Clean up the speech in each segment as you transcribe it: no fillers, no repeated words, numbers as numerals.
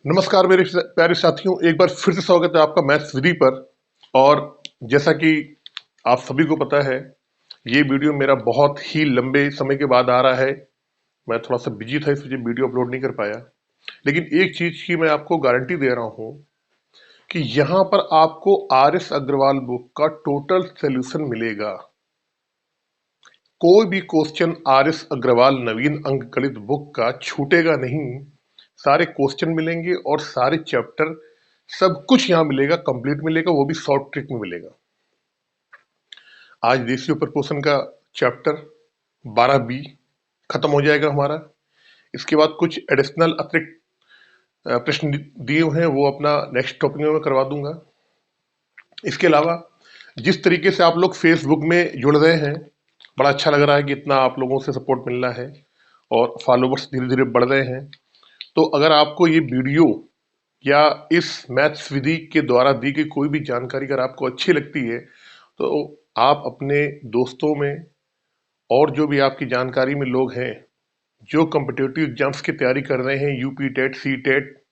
नमस्कार मेरे प्यारे साथियों, एक बार फिर से स्वागत है आपका मैथ्स विधि पर। और जैसा कि आप सभी को पता है, ये वीडियो मेरा बहुत ही लंबे समय के बाद आ रहा है। मैं थोड़ा सा बिजी था, इस वजह वीडियो अपलोड नहीं कर पाया। लेकिन एक चीज की मैं आपको गारंटी दे रहा हूँ कि यहाँ पर आपको आर एस अग्रवाल बुक का टोटल सोल्यूशन मिलेगा। कोई भी क्वेश्चन आर एस अग्रवाल नवीन अंक गणित बुक का छूटेगा नहीं। सारे क्वेश्चन मिलेंगे और सारे चैप्टर, सब कुछ यहाँ मिलेगा, कंप्लीट मिलेगा, वो भी शॉर्ट ट्रिक में मिलेगा। आज रेशियो प्रपोर्शन का चैप्टर 12B खत्म हो जाएगा हमारा। इसके बाद कुछ एडिशनल अतिरिक्त प्रश्न दिए हुए हैं, वो अपना नेक्स्ट टॉपिक में मैं करवा दूंगा। इसके अलावा जिस तरीके से आप लोग फेसबुक में जुड़ रहे हैं, बड़ा अच्छा लग रहा है कि इतना आप लोगों से सपोर्ट मिल रहा है और फॉलोवर्स धीरे धीरे बढ़ रहे हैं। तो अगर आपको ये वीडियो या इस मैथ्स विधि के द्वारा दी गई कोई भी जानकारी अगर आपको अच्छी लगती है, तो आप अपने दोस्तों में और जो भी आपकी जानकारी में लोग हैं जो कॉम्पिटिटिव एग्जाम्स की तैयारी कर रहे हैं, UP TET, C TET,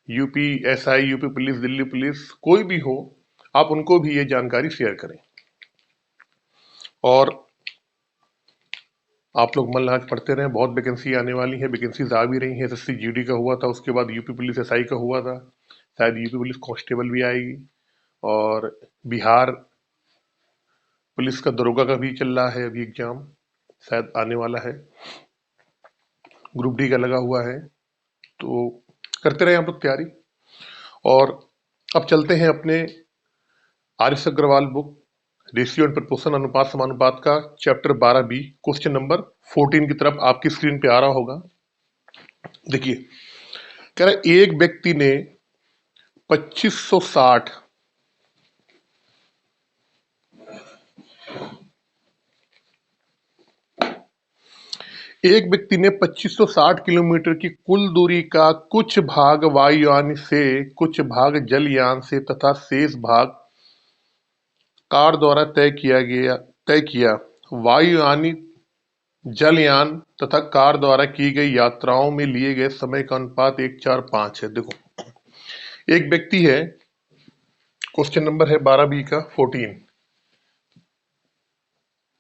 UP SI, UP police, Delhi police, कोई भी हो, आप उनको भी ये जानकारी शेयर करें। और आप लोग मन लगा के पढ़ते रहें, बहुत वैकेंसी आने वाली है, वैकेंसीज आ भी रही हैं। एसएससी जीडी का हुआ था, उसके बाद यूपी पुलिस एसआई का हुआ था, शायद यूपी पुलिस कांस्टेबल भी आएगी, और बिहार पुलिस का दरोगा का भी चल रहा है अभी एग्जाम, शायद आने वाला है। ग्रुप डी का लगा हुआ है, तो करते रहे हम लोग तैयारी। और अब चलते हैं अपने R S Aggarwal book ratio and proportion, अनुपात समानुपात का चैप्टर 12B क्वेश्चन नंबर 14 की तरफ। आपकी स्क्रीन पे आ रहा होगा, देखिए। कह रहा है एक व्यक्ति ने 2560 एक व्यक्ति ने 2560 किलोमीटर की कुल दूरी का कुछ भाग वायुयान से, कुछ भाग जलयान से तथा शेष भाग कार द्वारा तय किया। वायुयानी, जलयान तथा कार द्वारा की गई यात्राओं में लिए गए समय का अनुपात 1:4:5 है। देखो, एक व्यक्ति है, क्वेश्चन नंबर है 12B का 14,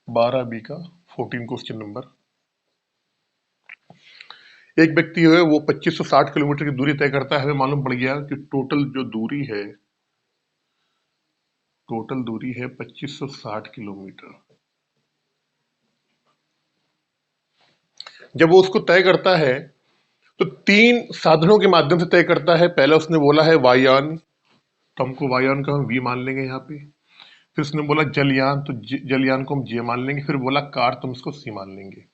12B का 14 क्वेश्चन नंबर। एक व्यक्ति है, वो 2560 किलोमीटर की दूरी तय करता है। हमें मालूम पड़ गया कि टोटल जो दूरी है, टोटल दूरी है 2560 किलोमीटर। जब वो उसको तय करता है तो 3 साधनों के माध्यम से तय करता है। पहले उसने बोला है वायुयान, तो हमको वायुयान का हम वी मान लेंगे यहाँ पे। फिर उसने बोला जलयान, तो जलयान को हम जे मान लेंगे। फिर बोला कार, तो हम इसको सी मान लेंगे।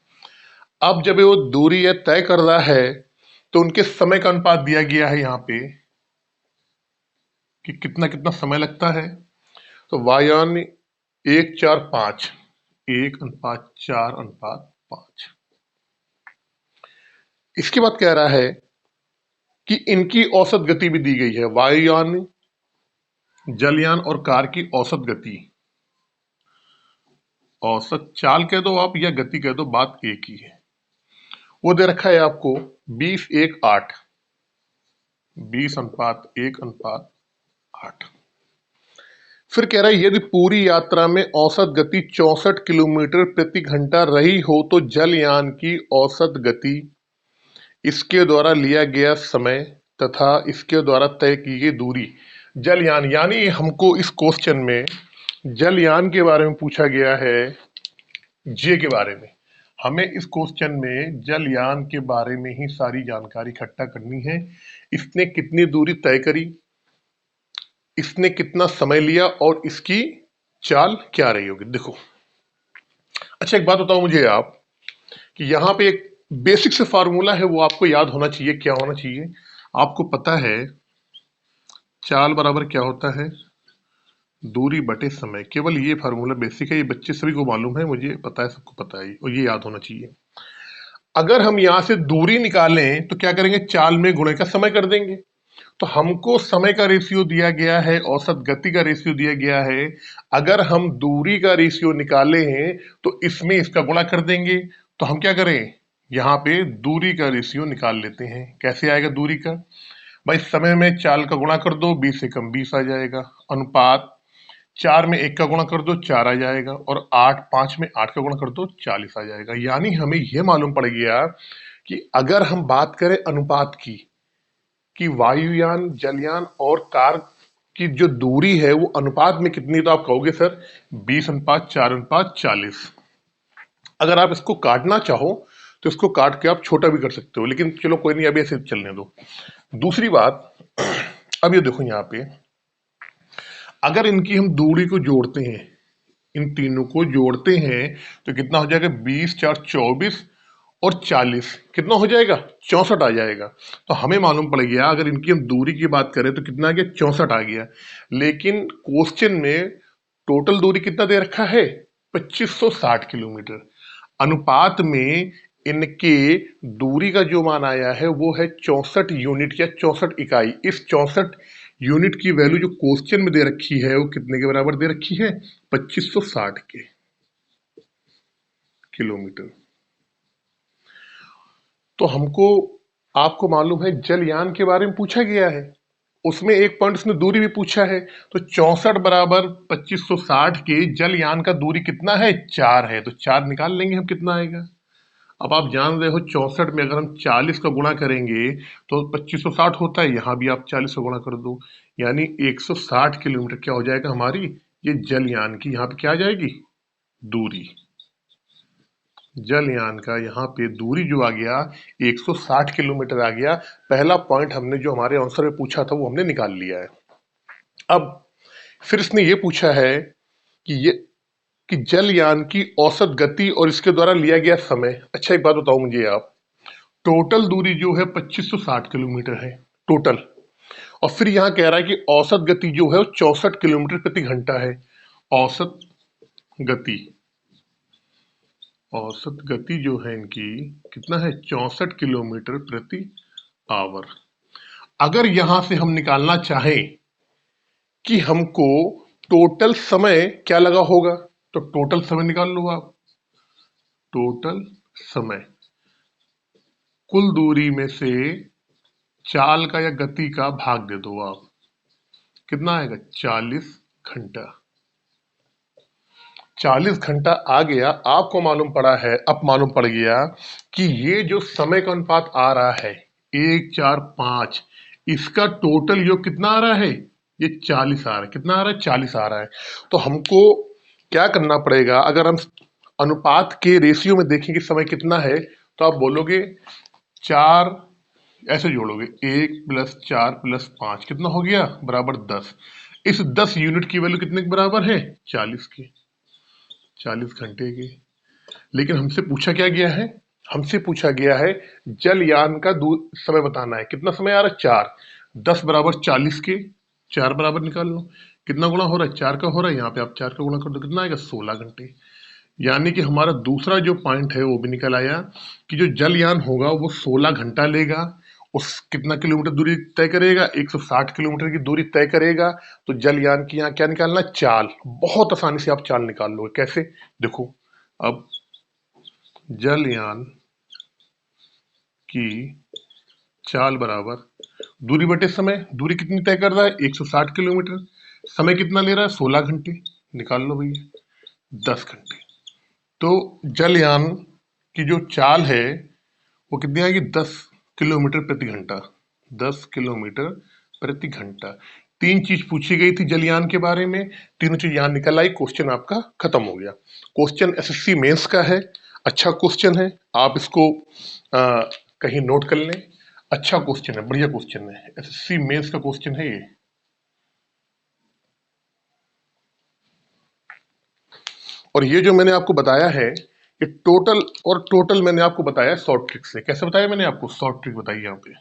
अब जब वो दूरी है तय कर रहा है, तो उनके समय का अनुपात दिया गया है यहाँ पे कि कितना कितना समय लगता है। तो वायुयान 1:4:5, 1:4:5। इसके बाद कह रहा है कि इनकी औसत गति भी दी गई है, वायुयान, जलयान और कार की औसत गति। औसत चाल कह दो आप या गति कह दो, बात एक ही है। वो दे रखा है आपको 20:1:8, 20:1:8। फिर कह रहा है यदि पूरी यात्रा में औसत गति 64 किलोमीटर प्रति घंटा रही हो तो जलयान की औसत गति, इसके द्वारा लिया गया समय तथा इसके द्वारा तय की गई दूरी। जलयान यानी हमको इस क्वेश्चन में जलयान के बारे में पूछा गया है, जे के बारे में। हमें इस क्वेश्चन में जलयान के बारे में ही सारी जानकारी इकट्ठा करनी है। इसने कितनी दूरी तय करी, इसने कितना समय लिया और इसकी चाल क्या रही होगी। देखो, अच्छा एक बात बताओ मुझे आप कि यहाँ पे एक बेसिक से फार्मूला है, वो आपको याद होना चाहिए। क्या होना चाहिए? आपको पता है चाल बराबर क्या होता है, दूरी बटे समय। केवल ये फार्मूला बेसिक है, ये बच्चे सभी को मालूम है, मुझे पता है, सबको पता है, और ये याद होना चाहिए। अगर हम यहां से दूरी निकालें तो क्या करेंगे, चाल में गुणे का समय कर देंगे। तो हमको समय का रेशियो दिया गया है, औसत गति का रेशियो दिया गया है। अगर हम दूरी का रेशियो निकाले हैं तो इसमें इसका गुणा कर देंगे। तो हम क्या करें, यहाँ पे दूरी का रेशियो निकाल लेते हैं। कैसे आएगा दूरी का? भाई समय में 4 का गुणा कर दो, 20 से कम 20 आ जाएगा। अनुपात 4 में 1 का गुणा कर दो, 4 आ जाएगा। और 5 में 8 का गुणा कर दो, 40 आ जाएगा। यानी हमें यह मालूम पड़ गया कि अगर हम बात करें अनुपात की कि वायुयान, जलयान और कार की जो दूरी है वो अनुपात में कितनी, तो आप कहोगे सर 20:4:40। अगर आप इसको काटना चाहो तो इसको काट के आप छोटा भी कर सकते हो, लेकिन चलो कोई नहीं, अभी ऐसे चलने दो। दूसरी बात, अब ये देखो यहाँ पे अगर इनकी हम दूरी को जोड़ते हैं, इन तीनों को जोड़ते हैं तो कितना हो जाएगा, 20×4 = 24 और 40 कितना हो जाएगा, 64 आ जाएगा। तो हमें मालूम पड़ गया अगर इनकी हम दूरी की बात करें तो कितना आ गया, 64 आ गया। लेकिन क्वेश्चन में टोटल दूरी कितना दे रखा है, 2560 किलोमीटर। अनुपात में इनके दूरी का जो मान आया है वो है 64 यूनिट या 64 इकाई। इस 64 यूनिट की वैल्यू जो क्वेश्चन में दे रखी है वो कितने के बराबर दे रखी है, 2560 के किलोमीटर। तो हमको, आपको मालूम है जलयान के बारे में पूछा गया है, उसमें एक पॉइंट उसने दूरी भी पूछा है। तो 64 बराबर 2560 के जलयान का दूरी कितना है, 4 है। तो 4 निकाल लेंगे हम, कितना आएगा। अब आप जान रहे हो 64 में अगर हम 40 का गुणा करेंगे तो 2560 होता है, यहां भी आप 40 का गुणा कर दो, यानी 160 किलोमीटर क्या हो जाएगा हमारी ये जलयान की, यहाँ पे क्या आ जाएगी, दूरी। जलयान का यहाँ पे दूरी जो आ गया 160 किलोमीटर आ गया। पहला पॉइंट हमने जो हमारे आंसर में पूछा था वो हमने निकाल लिया है। अब फिर इसने ये पूछा है कि जलयान की औसत गति और इसके द्वारा लिया गया समय। अच्छा एक बात बताओ मुझे आप, टोटल दूरी जो है 2560 किलोमीटर है टोटल, और फिर यहां कह रहा है कि औसत गति जो है वो 64 किलोमीटर प्रति घंटा है। औसत गति, औसत गति जो है इनकी कितना है, 64 किलोमीटर प्रति आवर। अगर यहां से हम निकालना चाहें कि हमको टोटल समय क्या लगा होगा, तो टोटल समय निकाल लो आप। टोटल समय कुल दूरी में से चाल का या गति का भाग दे दो आप, कितना आएगा, 40 घंटा। 40 घंटा आ गया। आपको मालूम पड़ा है, अब मालूम पड़ गया कि ये जो समय का अनुपात आ रहा है 1:4:5, इसका टोटल योग कितना आ रहा है, ये 40 आ रहा है। कितना आ रहा है, 40 आ रहा है। तो हमको क्या करना पड़ेगा, अगर हम अनुपात के रेशियो में देखें कि समय कितना है, तो आप बोलोगे 4, ऐसे जोड़ोगे 1+4+5 कितना हो गया, बराबर 10। इस 10 यूनिट की वैल्यू कितने के बराबर है, 40 की, 40 घंटे की। लेकिन हमसे पूछा क्या गया है, हमसे पूछा गया है जलयान का समय बताना है। कितना समय आ रहा है, 4। 10 बराबर 40 के, 4 बराबर निकाल लो, कितना गुणा हो रहा है, 4 का हो रहा है। यहाँ पे आप 4 का गुणा कर दो, कितना आएगा, 16 घंटे। यानी कि हमारा दूसरा जो पॉइंट है वो भी निकल आया कि जो जलयान होगा वो 16 घंटा लेगा, उस कितना किलोमीटर दूरी तय करेगा, 160 किलोमीटर की दूरी तय करेगा। तो जलयान की यहाँ क्या निकालना, चाल। बहुत आसानी से आप चाल निकाल लोगे, कैसे, देखो। अब जलयान की चाल बराबर दूरी बटे समय, दूरी कितनी तय कर रहा है, 160 किलोमीटर, समय कितना ले रहा है, 16 घंटे, निकाल लो भैया, 10 घंटे। तो जलयान की जो चाल है वो कितनी आएगी, 10 किलोमीटर प्रति घंटा। 10 किलोमीटर प्रति घंटा। 3 चीज पूछी गई थी जलयान के बारे में, तीनों चीज यहां निकल आई, क्वेश्चन आपका खत्म हो गया। क्वेश्चन एसएससी मेंस का है, अच्छा क्वेश्चन है, आप इसको कहीं नोट कर लें। अच्छा क्वेश्चन है, बढ़िया क्वेश्चन है, एसएससी मेंस का क्वेश्चन है ये। और ये जो मैंने आपको बताया है ये टोटल, और टोटल मैंने आपको बताया शॉर्ट ट्रिक से। कैसे बताया मैंने आपको, शॉर्ट ट्रिक बताई यहाँ पे।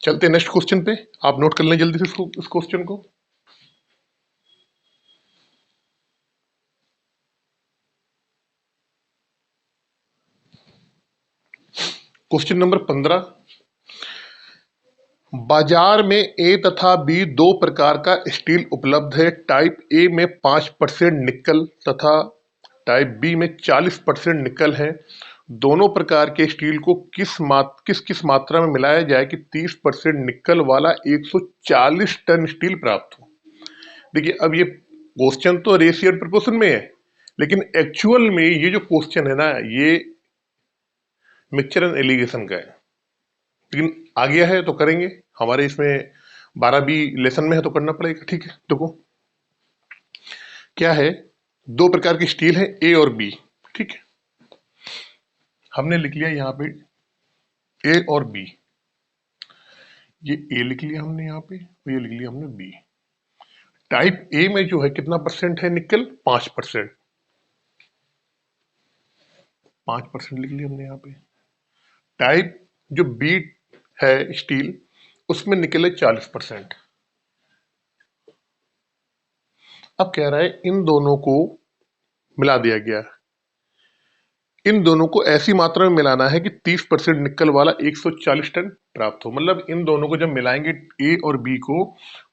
चलते नेक्स्ट क्वेश्चन पे, आप नोट कर लें जल्दी से इस क्वेश्चन को। क्वेश्चन नंबर 15, बाजार में ए तथा बी दो प्रकार का स्टील उपलब्ध है। टाइप ए में 5% निकल तथा टाइप बी में 40% निकल है। दोनों प्रकार के स्टील को किस किस मात्रा में मिलाया जाए कि 30% निकल वाला 140 टन स्टील प्राप्त हो। देखिए, अब ये क्वेश्चन तो रेशियो और प्रोपोर्शन में है, लेकिन एक्चुअल में ये जो क्वेश्चन है ना, ये मिक्सचर एंड एलिगेशन का है। लेकिन आ गया है तो करेंगे, हमारे इसमें 12 बी लेसन में है तो करना पड़ेगा। ठीक है, देखो क्या है, दो प्रकार की स्टील है, ए और बी। ठीक है, हमने लिख लिया यहाँ पे ए और बी। ये ए लिख लिया हमने यहाँ पे, और ये लिख लिया हमने बी। टाइप ए में जो है कितना परसेंट है निकल? 5%। 5% लिख लिया हमने यहाँ पे। टाइप जो बी है स्टील, उसमें निकल है 40%। अब कह रहा है इन दोनों को मिला दिया गया, इन दोनों को ऐसी मात्रा में मिलाना है कि 30% निकल वाला 140 टन प्राप्त हो। मतलब इन दोनों को जब मिलाएंगे ए और बी को,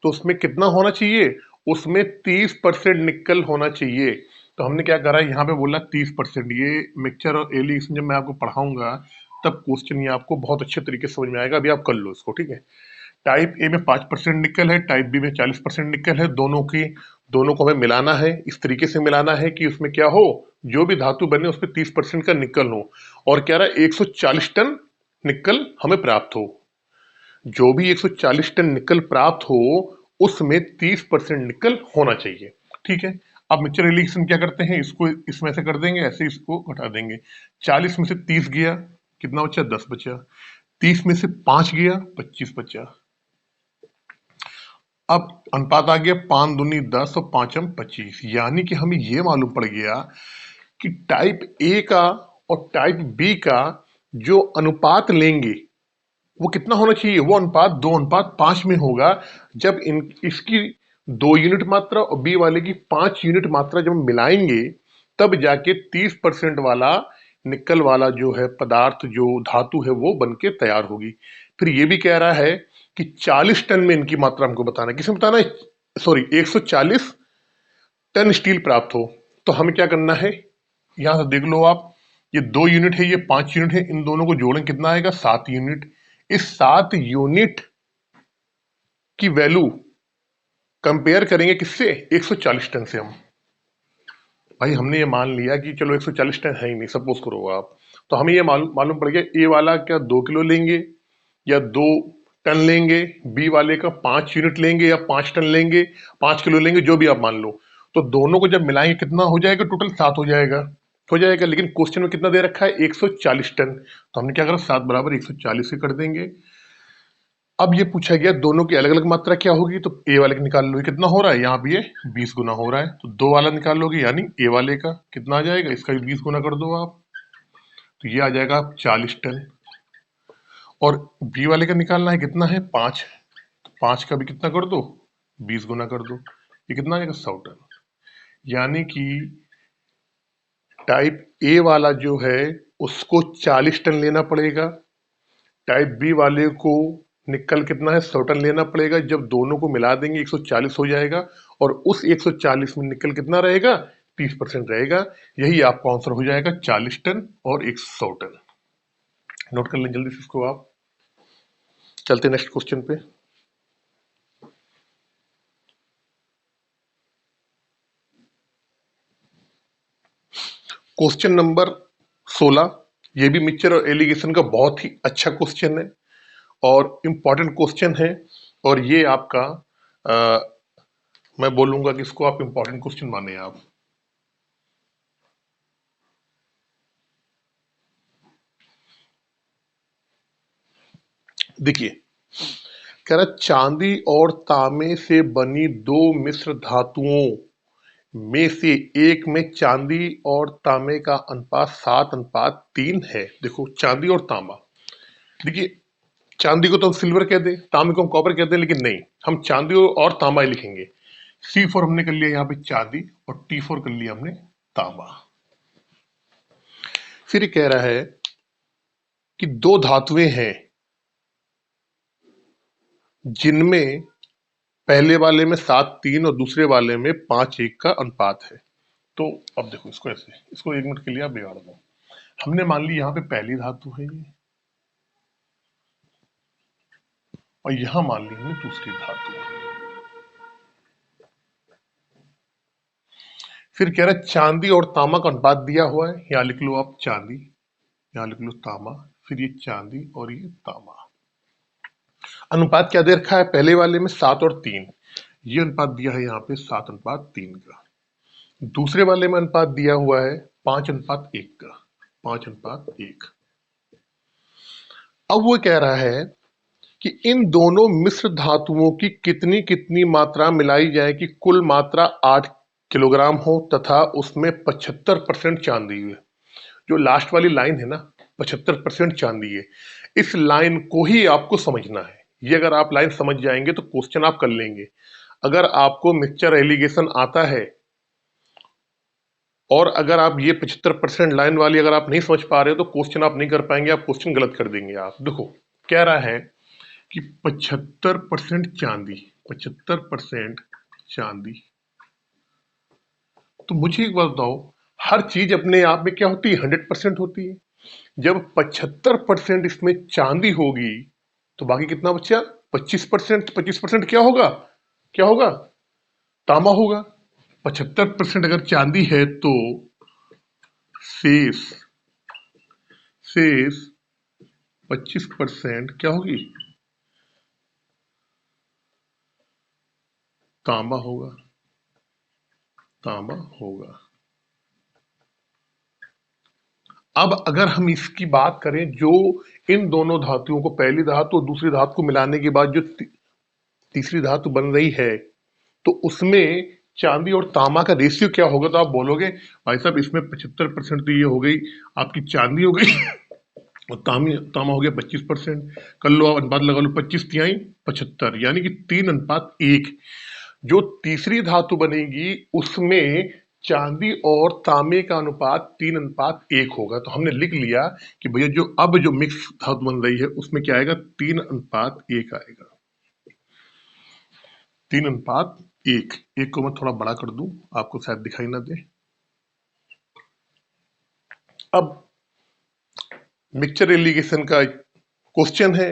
तो उसमें कितना होना चाहिए? उसमें 30% निकल होना चाहिए। तो हमने क्या करा, यहाँ पे बोला 30%। ये मिक्सचर और एलिगेशन जब मैं आपको पढ़ाऊंगा तब क्वेश्चन ये आपको बहुत अच्छे तरीके से समझ में आएगा। अभी आप कर लो इसको। ठीक है, टाइप ए में 5% निकल है, टाइप बी में 40% निकल है। दोनों को हमें मिलाना है, इस तरीके से मिलाना है कि उसमें क्या हो, जो भी धातु बने उसमें 30% का निकल हो। और क्या रहा, 140 टन निकल हमें प्राप्त हो। जो भी 140 टन निकल प्राप्त हो, उसमें 30% निकल होना चाहिए। ठीक है, अब मिक्सचर रिएक्शन क्या करते हैं, इसको इसमें से कर देंगे, ऐसे इसको घटा देंगे। 40 में से 30 गया, कितना बचा? 10 बचा। 30 में से 5 गया, 25 बचा। अब अनुपात आ गया 5 दूनी 10 और 5 25। यानी कि हमें यह मालूम पड़ गया कि टाइप ए का और टाइप बी का जो अनुपात लेंगे वो कितना होना चाहिए? वो अनुपात 2:5 में होगा। जब इसकी 2 यूनिट मात्रा और बी वाले की 5 यूनिट मात्रा जब मिलाएंगे, तब जाके 30% वाला निकल वाला जो है पदार्थ, जो धातु है, वो बनके तैयार होगी। फिर ये भी कह रहा है कि 40 टन में इनकी मात्रा हमको बताना है। किसे बताना है? सॉरी, 140 टन स्टील प्राप्त हो। तो हमें क्या करना है, यहां से देख लो आप, ये 2 यूनिट है, ये 5 यूनिट है, इन दोनों को जोड़ें, कितना आएगा? 7 यूनिट। इस 7 यूनिट की वैल्यू कंपेयर करेंगे किससे? 140 टन से। हम भाई हमने ये मान लिया कि चलो 140 टन है ही नहीं, सपोज करो आप, तो हमें ये मालूम पड़ गया ए वाला क्या 2 किलो लेंगे या 2 टन लेंगे, बी वाले का 5 यूनिट लेंगे या 5 टन लेंगे, 5 किलो लेंगे, जो भी आप मान लो। तो दोनों को जब मिलाएंगे कितना हो जाएगा? टोटल 7 हो जाएगा। लेकिन क्वेश्चन में कितना दे रखा है? 140 टन। तो हमने क्या करा, 7 बराबर 140 से कर देंगे। अब ये पूछा गया दोनों की अलग अलग मात्रा क्या होगी, तो ए वाले का निकाल लो, कितना हो रहा है, यहाँ भी ये 20 गुना हो रहा है। तो 2 वाला निकाल लोगे, यानी ए वाले का कितना आ जाएगा, इसका भी 20 गुना कर दो आप, तो ये आ जाएगा 40 टन। और बी वाले का निकालना है, कितना है? 5। तो 5 का भी कितना कर दो, 20 गुना कर दो, ये कितना आ जाएगा? 100 टन। यानी कि टाइप ए वाला जो है उसको 40 टन लेना पड़ेगा, टाइप बी वाले को निकल कितना है? 100 टन लेना पड़ेगा। जब दोनों को मिला देंगे 140 हो जाएगा, और उस 140 में निकल कितना रहेगा? 30% रहेगा। यही आपका आंसर हो जाएगा, 40 टन और 100 टन। नोट कर लें जल्दी से इसको आप। चलते नेक्स्ट क्वेश्चन पे। क्वेश्चन नंबर 16, ये भी मिक्सचर और एलिगेशन का बहुत ही अच्छा क्वेश्चन है और इंपॉर्टेंट क्वेश्चन है। और ये आपका मैं बोलूंगा कि इसको आप इंपॉर्टेंट क्वेश्चन माने आप। देखिए, कह रहा चांदी और तांबे से बनी 2 मिश्र धातुओं में से एक में चांदी और तांबे का अनुपात 7:3 है। देखो, चांदी और तांबा, देखिए चांदी को तो हम सिल्वर कह दें, तांबे को हम कॉपर कहते हैं, लेकिन नहीं, हम चांदी और तांबा ही लिखेंगे। C4 हमने कर लिया यहाँ पे चांदी, और T4 कर लिया हमने तांबा। फिर कह रहा है कि 2 धातुएं हैं जिनमें पहले वाले में 7:3 और दूसरे वाले में 5:1 का अनुपात है। तो अब देखो इसको ऐसे, इसको 1 मिनट के लिए आप बिगाड़ दो। हमने मान ली यहां पे पहली धातु है ये, और यहां मान ली हमने दूसरी धातु। फिर कह रहा है चांदी और तांबा का अनुपात दिया हुआ है, यहां लिख लो आप चांदी, यहां लिख लो तांबा, फिर ये चांदी और ये तांबा। अनुपात क्या दे रखा है पहले वाले में 7 और 3, ये अनुपात दिया है यहाँ पे 7:3 का। दूसरे वाले में अनुपात दिया हुआ है 5:1 का, 5:1। अब वो कह रहा है कि इन दोनों मिश्र धातुओं की कितनी कितनी मात्रा मिलाई जाए कि कुल मात्रा 8 किलोग्राम हो तथा उसमें 75% चांदी है। जो लास्ट वाली लाइन है ना, 75% चांदी है, इस लाइन को ही आपको समझना है। ये अगर आप लाइन समझ जाएंगे तो क्वेश्चन आप कर लेंगे। अगर आपको मिक्सचर एलिगेशन आता है और अगर आप ये 75% लाइन वाली अगर आप नहीं समझ पा रहे हो तो क्वेश्चन आप नहीं कर पाएंगे, आप क्वेश्चन गलत कर देंगे। आप देखो कह रहा है कि 75% चांदी, 75% चांदी। तो मुझे एक बात बताओ, हर चीज अपने आप में क्या होती है? 100% होती है। जब 75% इसमें चांदी होगी तो बाकी कितना बचा? 25%। 25% क्या होगा? क्या होगा? तांबा होगा। 75% अगर चांदी है तो शेष शेष 25% क्या होगी? तांबा होगा, तांबा होगा। अब अगर हम इसकी बात करें, जो इन दोनों धातुओं को, पहली धातु और दूसरी धातु को मिलाने के बाद जो तीसरी धातु बन रही है, तो उसमें चांदी और तांबा का रेशियो क्या होगा? तो आप बोलोगे भाई साहब इसमें 75% तो ये हो गई आपकी चांदी हो गई और तांबा हो गया 25%। कर लो आप अनुपात लगा लो, 25 तिहाई 75, यानी कि 3:1। जो तीसरी धातु बनेगी उसमें चांदी और तांबे का अनुपात 3:1 होगा। तो हमने लिख लिया कि भैया जो अब जो मिक्स धातु बन रही है उसमें क्या आएगा? 3:1 आएगा। 3:1। एक को मैं थोड़ा बड़ा कर दूं, आपको शायद दिखाई ना दे। अब मिक्सचर एलिगेशन का क्वेश्चन है,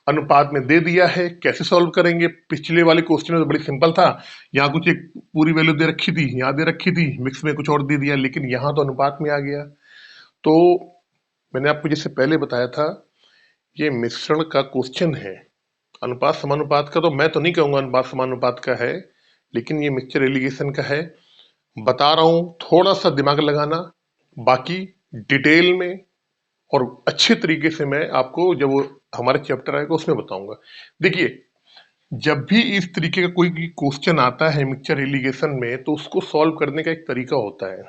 अनुपात में दे दिया है, कैसे सॉल्व करेंगे? पिछले वाले क्वेश्चन में तो बड़ी सिंपल था, यहाँ कुछ एक पूरी वैल्यू दे रखी थी, यहाँ दे रखी थी, मिक्स में कुछ और दे दिया, लेकिन यहाँ तो अनुपात में आ गया। तो मैंने आपको जैसे पहले बताया था, ये मिश्रण का क्वेश्चन है। अनुपात समानुपात का तो मैं तो नहीं कहूंगा अनुपात समानुपात का है, लेकिन ये मिक्सचर एलिगेशन का है। बता रहा हूं, थोड़ा सा दिमाग लगाना, बाकी डिटेल में और अच्छे तरीके से मैं आपको जब वो हमारा चैप्टर आएगा उसमें बताऊंगा। देखिए, जब भी इस तरीके का कोई क्वेश्चन आता है मिक्सचर एलिगेशन में, तो उसको सॉल्व करने का एक तरीका होता है।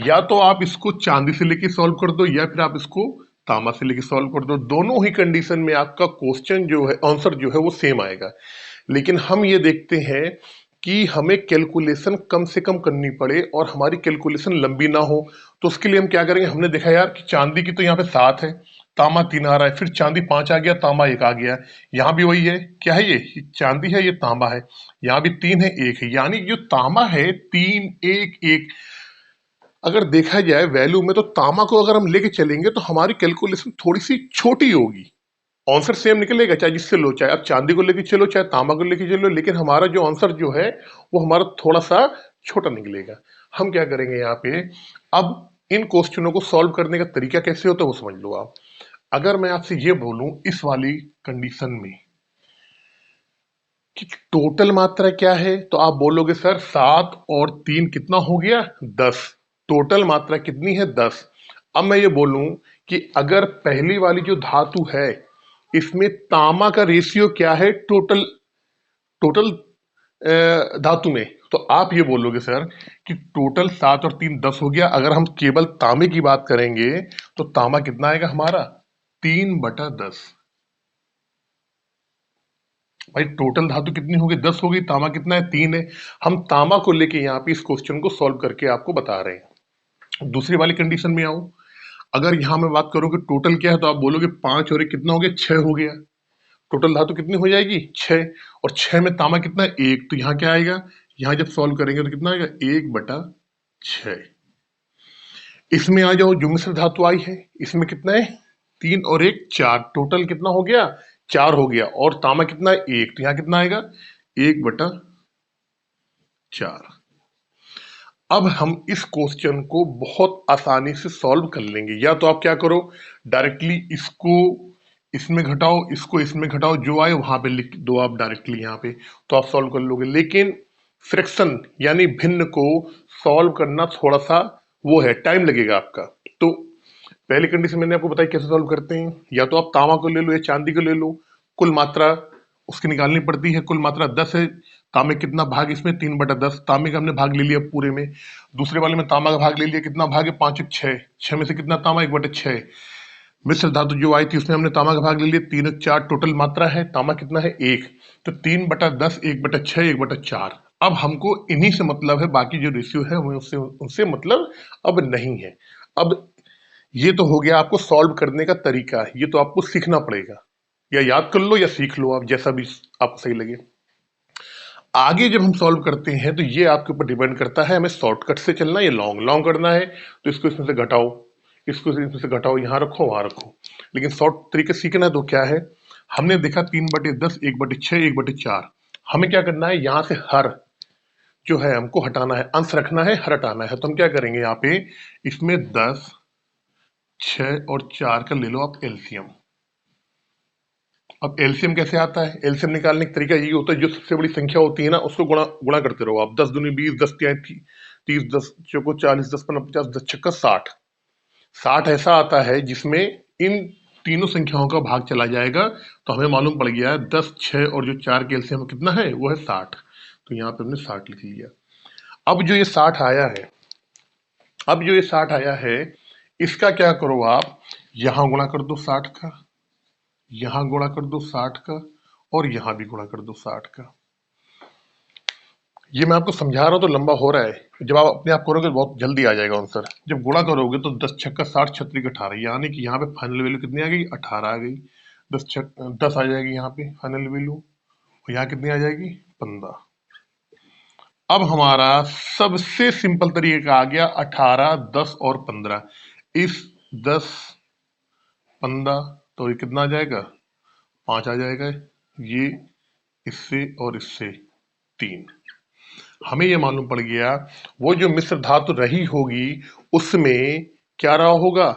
या तो आप इसको चांदी से लेके सॉल्व कर दो, या फिर आप इसको तांबा से लेके सॉल्व कर दो। दोनों ही कंडीशन में आपका क्वेश्चन जो है, आंसर जो है वो सेम आएगा। लेकिन हम ये देखते हैं कि हमें कैलकुलेशन कम से कम करनी पड़े और हमारी कैलकुलेशन लंबी ना हो। तो उसके लिए हम क्या करेंगे? हमने देखा यार कि चांदी की तो यहाँ पे 7 है, तांबा 3 आ रहा है, फिर चांदी 5 आ गया, तांबा 1 आ गया। यहाँ भी वही है, क्या है ये चांदी है, ये तांबा है। यहाँ भी 3 है, 1 है, यानी जो तांबा है 3 1 1। अगर देखा जाए वैल्यू में, तो तांबा को अगर हम लेके चलेंगे तो हमारी कैलकुलेशन थोड़ी सी छोटी होगी, आंसर सेम निकलेगा चाहे जिससे लो, चाहे आप चांदी को लेके चलो चाहे तांबा को लेके चलो, लेकिन हमारा जो आंसर जो है वो हमारा थोड़ा सा छोटा निकलेगा। हम क्या करेंगे यहाँ पे, अब इन क्वेश्चनों को सॉल्व करने का तरीका कैसे होता है वो समझ लो आप। अगर मैं आपसे ये बोलूं इस वाली कंडीशन में कि टोटल मात्रा क्या है, तो आप बोलोगे सर 7 और 3 कितना हो गया? 10। टोटल मात्रा कितनी है? 10। अब मैं ये बोलूं कि अगर पहली वाली जो धातु है इसमें तांबा का रेशियो क्या है टोटल टोटल धातु में, तो आप ये बोलोगे सर कि टोटल 7 और 3 10 हो गया। अगर हम केवल तांबे की बात करेंगे तो तांबा कितना आएगा हमारा? 3/10। भाई टोटल धातु कितनी होगी? 10 होगी, तांबा कितना है? 3 है। हम तांबा को लेके यहाँ पे इस क्वेश्चन को सॉल्व करके आपको बता रहे हैं। दूसरी वाली कंडीशन में आऊं, अगर यहां मैं बात करूं कि टोटल क्या है, तो आप बोलोगे 5 और 1 कितना हो गया? 6 हो गया। टोटल धातु कितनी हो जाएगी? 6। और 6 में तांबा कितना है? 1। तो यहाँ क्या आएगा? यहाँ जब सॉल्व करेंगे तो कितना आएगा? 1/6। इसमें आ जाओ, जो मिश्र धातु आई है इसमें कितना है, 3 और 1 4, टोटल कितना हो गया, 4 हो गया। और तांबा कितना है, 1, तो यहां कितना आएगा, 1/4। अब हम इस क्वेश्चन को बहुत आसानी से सॉल्व कर लेंगे। या तो आप क्या करो, डायरेक्टली इसको इसमें घटाओ, इसको इसमें घटाओ, जो आए वहां पे लिख दो आप डायरेक्टली यहाँ पे, तो आप सॉल्व कर लोगे। लेकिन फ्रैक्शन यानी भिन्न को सॉल्व करना थोड़ा सा वो है, टाइम लगेगा आपका। तो पहली कंडीशन मैंने आपको बताई कैसे सॉल्व करते हैं। या तो आप तांबा को ले लो या चांदी को ले लो, कुल मात्रा उसकी निकालनी पड़ती है। कुल मात्रा 10 है, तांबे कितना भाग, इसमें 3/10, तांबे का हमने भाग ले लिया पूरे में। दूसरे वाले में तांबा का भाग ले लिया, कितना भाग है, 5 और 6, 6 में से कितना तांबा, 1/6। मिश्र धातु जो आई थी उसमें हमने तांबा का भाग ले लिया, 3 और 4 टोटल मात्रा है, तांबा कितना है, 1। तो 3/10, 1/6, 1/4। अब हमको इन्हीं से मतलब है, बाकी जो रेशियो है हमें उससे उनसे मतलब अब नहीं है। अब ये तो हो गया आपको सॉल्व करने का तरीका, ये तो आपको सीखना पड़ेगा, या याद कर लो या सीख लो आप, जैसा भी आपको सही लगे। आगे जब हम सॉल्व करते हैं तो ये आपके ऊपर डिपेंड करता है, हमें शॉर्टकट से चलना है या लॉन्ग लॉन्ग करना है। तो इसको इसमें से घटाओ, इसको इसमें से घटाओ, यहाँ रखो वहां रखो। लेकिन शॉर्ट तरीके सीखना है तो क्या है, हमने देखा 3/10, 1/6, 1/4। हमें क्या करना है, यहाँ से हर जो है हमको हटाना है, अंश रखना है, हर हटाना है। तो हम क्या करेंगे, यहाँ पे इसमें 10, 6 और 4 का ले लो आप एलसीएम। अब एलसीएम कैसे आता है, एलसीएम निकालने का तरीका यही होता है, जो सबसे बड़ी संख्या होती है ना उसको गुणा गुणा करते रहो आप। 10 दूनी 20, 10 तिहाई 30, 10 चौको 40, 10 पंजा 50, 10 छक्का 60। 60 ऐसा आता है जिसमें इन तीनों संख्याओं का भाग चला जाएगा। तो हमें मालूम पड़ गया 10, 6 और जो 4 के एलसीएम कितना है, वो है 60। तो यहाँ पे हमने 60 लिख लिया। अब जो ये 60 आया है, अब जो ये 60 आया है, इसका क्या करो आप, यहां गुणा कर दो 60 का, यहां गुणा कर दो 60 का, और यहां भी गुणा कर दो 60 का। ये मैं आपको समझा रहा हूं तो लंबा हो रहा है, जब आप अपने आप करोगे बहुत जल्दी आ जाएगा आंसर। जब गुणा करोगे तो 10 छक्का 60, 36 18, यानी कि यहाँ पे फाइनल वैल्यू कितनी आ गई, 18 आ गई। 10 आ जाएगी यहाँ पे फाइनल वैल्यू, और यहाँ कितनी आ जाएगी, 15। अब हमारा सबसे सिंपल तरीका आ गया, 18, 10 और 15। इस 10, 15, तो ये कितना आ जाएगा, 5 आ जाएगा। ये इससे और इससे 3। हमें ये मालूम पड़ गया, वो जो मिश्र धातु रही होगी उसमें क्या रहा होगा,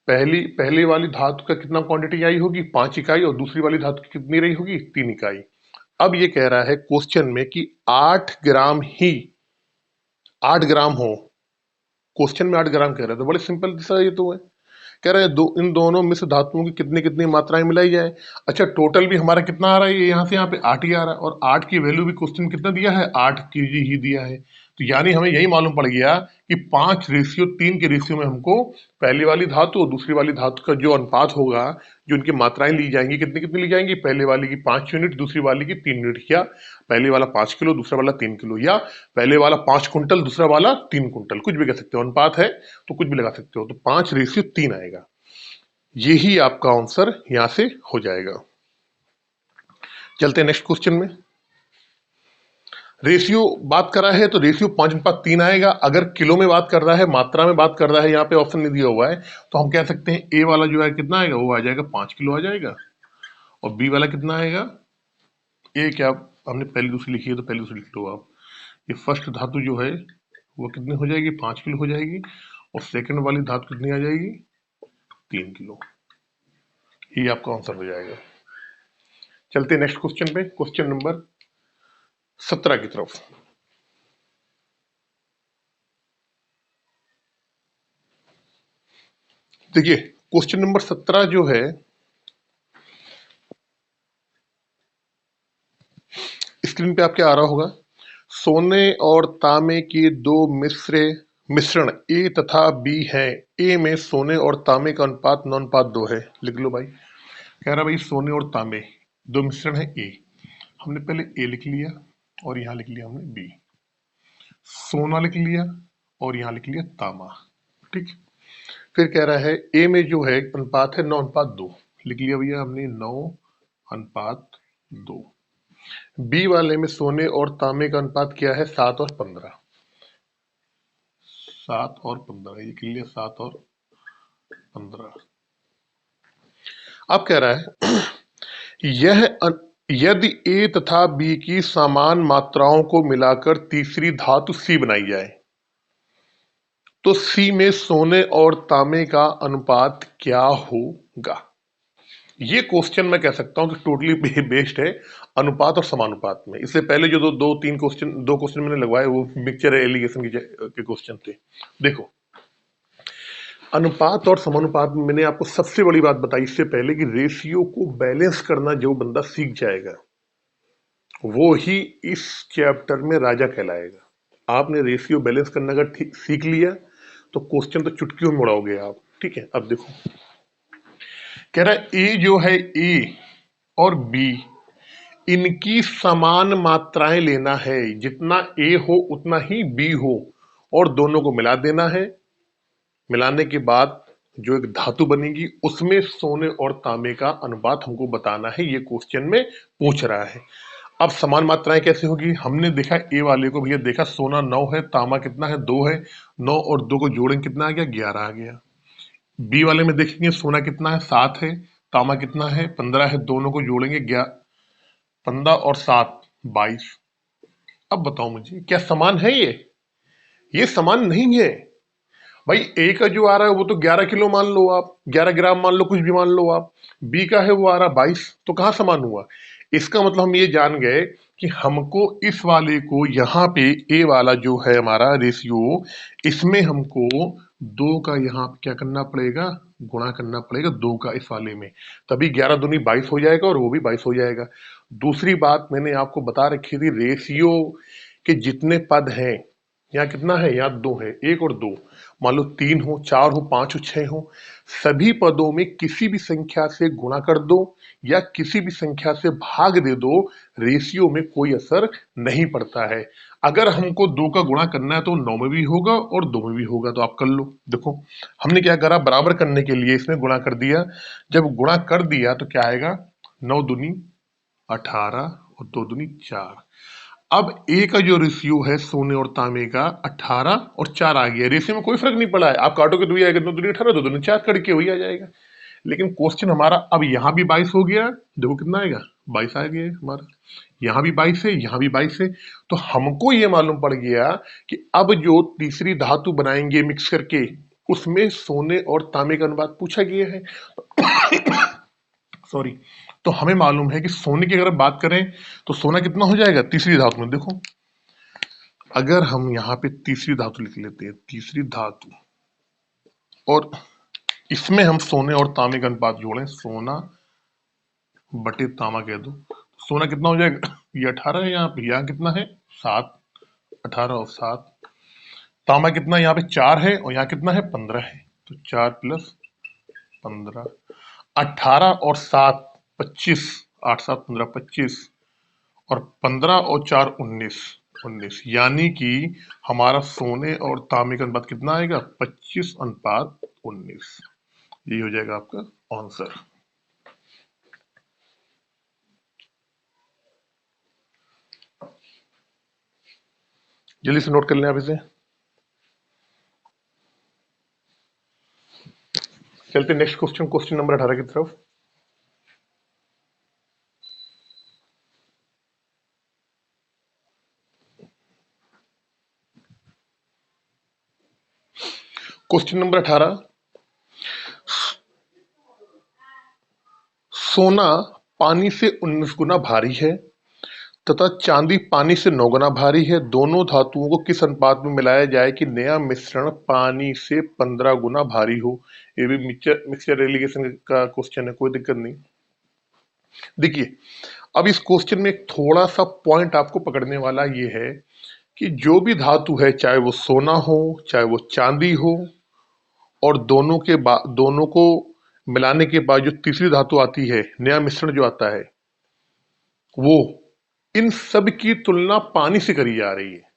पहली पहले वाली धातु का कितना क्वांटिटी आई होगी, 5 इकाई, और दूसरी वाली धातु की कितनी रही होगी, 3 इकाई। अब ये कह रहा है क्वेश्चन में कि 8 ग्राम ही, 8 ग्राम हो, क्वेश्चन में 8 ग्राम कह रहे हैं, तो बड़े सिंपल सा ये तो है। कह रहे हैं इन दोनों मिश्र धातुओं की कितनी कितनी मात्राएं मिलाई जाए। अच्छा, टोटल भी हमारा कितना आ रहा है, ये यहाँ से यहाँ पे 8 ही आ रहा है, और 8 की वैल्यू भी क्वेश्चन कितना दिया है, 8 केजी ही दिया है। तो यानी हमें यही मालूम पड़ गया कि 5:3 के रेशियो में हमको पहली वाली धातु और दूसरी वाली धातु का जो अनुपात होगा, जो उनकी मात्राएं ली जाएंगी, कितनी कितनी ली जाएंगी, पहले वाली की 5 यूनिट, दूसरी वाली की 3 यूनिट, या पहले वाला 5 किलो, दूसरा वाला 3 किलो, या पहले वाला 5 कुंटल, दूसरा वाला 3 कुंटल, कुछ भी कह सकते हो, अनुपात है तो कुछ भी लगा सकते हो। तो 5:3 आएगा, यही आपका आंसर यहां से हो जाएगा। चलते हैं नेक्स्ट क्वेश्चन में। रेशियो बात कर रहा है तो रेशियो 5:3 आएगा। अगर किलो में बात कर रहा है, मात्रा में बात कर रहा है, यहाँ पे ऑप्शन नहीं दिया हुआ है, तो हम कह सकते हैं ए वाला जो है कितना आएगा, वो आ जाएगा 5 किलो आ जाएगा। और बी वाला कितना आएगा, ए क्या हमने पहली दूसरी लिखी है तो पहली दूसरी लिख लो आप। ये फर्स्ट धातु जो है वो कितनी हो जाएगी, 5 किलो हो जाएगी, और सेकंड वाली धातु कितनी आ जाएगी, 3 किलो। ये आपका आंसर हो जाएगा। चलते नेक्स्ट क्वेश्चन पे, क्वेश्चन नंबर 17 की तरफ। देखिए क्वेश्चन नंबर 17 जो है, स्क्रीन पे आपके आ रहा होगा, सोने और तांबे के दो मिश्रण ए तथा बी हैं। ए में सोने और तांबे का अनुपात 9:2 है। लिख लो भाई। कह रहा भाई सोने और तांबे दो मिश्रण है ए, हमने पहले ए लिख लिया और यहां लिख लिया हमने बी। सोना लिख लिया और यहां लिख लिया तांबा, ठीक। फिर कह रहा है ए में जो है अनुपात है 9:2, लिख लिया भैया हमने 9:2। बी वाले में सोने और तांबे का अनुपात क्या है, 7 और 15। 7 और 15, ये क्लियर, 7 और 15। अब कह रहा है यह यदि ए तथा बी की समान मात्राओं को मिलाकर तीसरी धातु सी बनाई जाए तो सी में सोने और तांबे का अनुपात क्या होगा। ये क्वेश्चन मैं कह सकता हूं कि टोटली बेस्ड है अनुपात और समानुपात में। इससे पहले जो दो क्वेश्चन मैंने लगवाए वो मिक्सचर एलिगेशन के क्वेश्चन थे। देखो, अनुपात और समानुपात में मैंने आपको सबसे बड़ी बात बताई इससे पहले कि रेशियो को बैलेंस करना जो बंदा सीख जाएगा वो ही इस चैप्टर में राजा कहलाएगा। आपने रेशियो बैलेंस करना अगर सीख लिया तो क्वेश्चन तो चुटकियों में उड़ाओगे आप। ठीक है, अब देखो कह रहा है ए जो है, ए और बी इनकी समान मात्राएं लेना है, जितना ए हो उतना ही बी हो और दोनों को मिला देना है। मिलाने के बाद जो एक धातु बनेगी उसमें सोने और तांबे का अनुपात हमको बताना है, ये क्वेश्चन में पूछ रहा है। अब समान मात्राएं कैसे होगी, हमने देखा ए वाले को, भैया देखा सोना 9 है, तांबा कितना है 2 है, 9 और 2 को जोड़ेंगे कितना आ गया 11 आ गया। बी वाले में देखेंगे सोना कितना है 7 है, तांबा कितना है 15 है, दोनों को जोड़ेंगे 15 और 7 22। अब बताओ मुझे क्या समान है ये समान नहीं है भाई। ए का जो आ रहा है वो तो 11 किलो मान लो आप, 11 ग्राम मान लो, कुछ भी मान लो आप। बी का है वो आ रहा 22, तो कहां समान हुआ। इसका मतलब हम ये जान गए कि हमको इस वाले को यहाँ पे ए वाला जो है हमारा रेशियो, इसमें हमको 2 का यहाँ क्या करना पड़ेगा, गुणा करना पड़ेगा 2 का इस वाले में, तभी 11 दूनी 22 हो जाएगा और वो भी 22 हो जाएगा। दूसरी बात मैंने आपको बता रखी थी, रेशियो के जितने पद हैं, यहाँ कितना है, यहाँ 2 है, 1 और 2, मान लो 3 हो, 4 हो, 5 हो, 6 हो, सभी पदों में किसी भी संख्या से गुणा कर दो या किसी भी संख्या से भाग दे दो, रेशियो में कोई असर नहीं पड़ता है। अगर हमको 2 का गुणा करना है तो 9 में भी होगा और 2 में भी होगा, तो आप कर लो। देखो हमने क्या करा, बराबर करने के लिए इसमें गुणा कर दिया। जब गुणा कर दिया तो क्या आएगा, 9 दूनी 18 और 2 दूनी 4। अब ए का जो रेशियो है सोने और तांबे का 18 और 4 आ गया, रेशियो में कोई फर्क नहीं पड़ा है। आप काटोगे तो भी आएगा, 2 दूनी 18, 2 दूनी 4 करके वही आ जाएगा। लेकिन क्वेश्चन हमारा अब यहां भी 22 हो गया, देखो कितना आएगा 22 आ गया हमारा, यहां भी 22 है, यहां भी 22 है। तो हमको ये मालूम पड़ गया कि अब जो तीसरी धातु बनाएंगे मिक्स करके उसमें सोने और तांबे का अनुपात पूछा गया है। सॉरी, तो हमें मालूम है कि सोने की अगर बात करें तो सोना कितना हो जाएगा तीसरी धातु में। देखो अगर हम यहाँ पे तीसरी धातु लिख लेते हैं, तीसरी धातु, और इसमें हम सोने और तांबे का अनुपात जोड़ें, सोना बटे तांबा कह दो, सोना कितना हो जाएगा, ये 18 है, यहाँ पे यहाँ कितना है 7, 18 और 7। तांबा कितना, यहाँ पे 4 है और यहाँ कितना है 15 है, तो 4 प्लस 15, 18 और 7 25, 8 7 15 25, और 15 और 4 19, 19, यानी कि हमारा सोने और तांबे का अनुपात कितना आएगा 25 अनुपात 19। यही हो जाएगा आपका आंसर। जल्दी से नोट कर लें आप इसे। चलते नेक्स्ट क्वेश्चन, क्वेश्चन नंबर 18 की तरफ। क्वेश्चन नंबर 18, सोना पानी से 19 गुना भारी है तथा चांदी पानी से 9 गुना भारी है। दोनों धातुओं को किस अनुपात में मिलाया जाए कि नया मिश्रण पानी से 15 गुना भारी हो। ये भी मिक्सचर एलिगेशन का क्वेश्चन है, कोई दिक्कत नहीं। देखिए अब इस क्वेश्चन में एक थोड़ा सा पॉइंट आपको पकड़ने वाला ये है कि जो भी धातु है, चाहे वो सोना हो चाहे वो चांदी हो, और दोनों को मिलाने के बाद जो तीसरी धातु आती है, नया मिश्रण जो आता है, वो इन सब की तुलना पानी से करी जा रही है।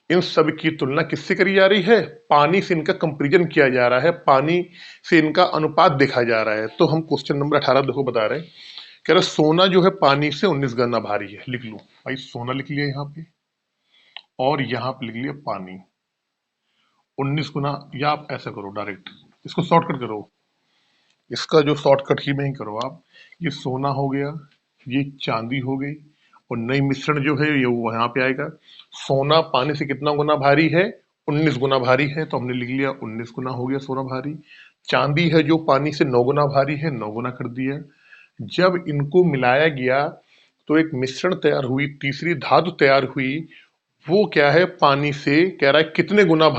इन सब की तुलना किससे करी जा रही है, पानी से इनका कंपैरिजन किया जा रहा है, पानी से इनका अनुपात देखा जा रहा है। तो हम क्वेश्चन नंबर 18 देखो बता रहे हैं, कह रहे सोना जो है पानी से 19 गुना भारी है। लिख लो भाई, सोना लिख लिया यहाँ पे और यहाँ पे लिख लिया पानी। 19 गुना, या आप ऐसा करो डायरेक्ट, इसको शॉर्टकट करो, इसका जो शॉर्टकट ही में ही करो आप। ये सोना हो गया, ये चांदी हो गई, और नई मिश्रण जो है ये वो यहाँ पे आएगा। सोना पानी से कितना गुना भारी है? 19 गुना भारी है, तो हमने लिख लिया 19 गुना हो गया सोना भारी। चांदी है जो पानी से 9 गुना भारी है, 9 गुना कर दिया। जब इनको मिलाया गया तो एक मिश्रण तैयार हुई, तीसरी धातु तैयार हुई। वो क्या है? पानी से कह रहा है कितने गुना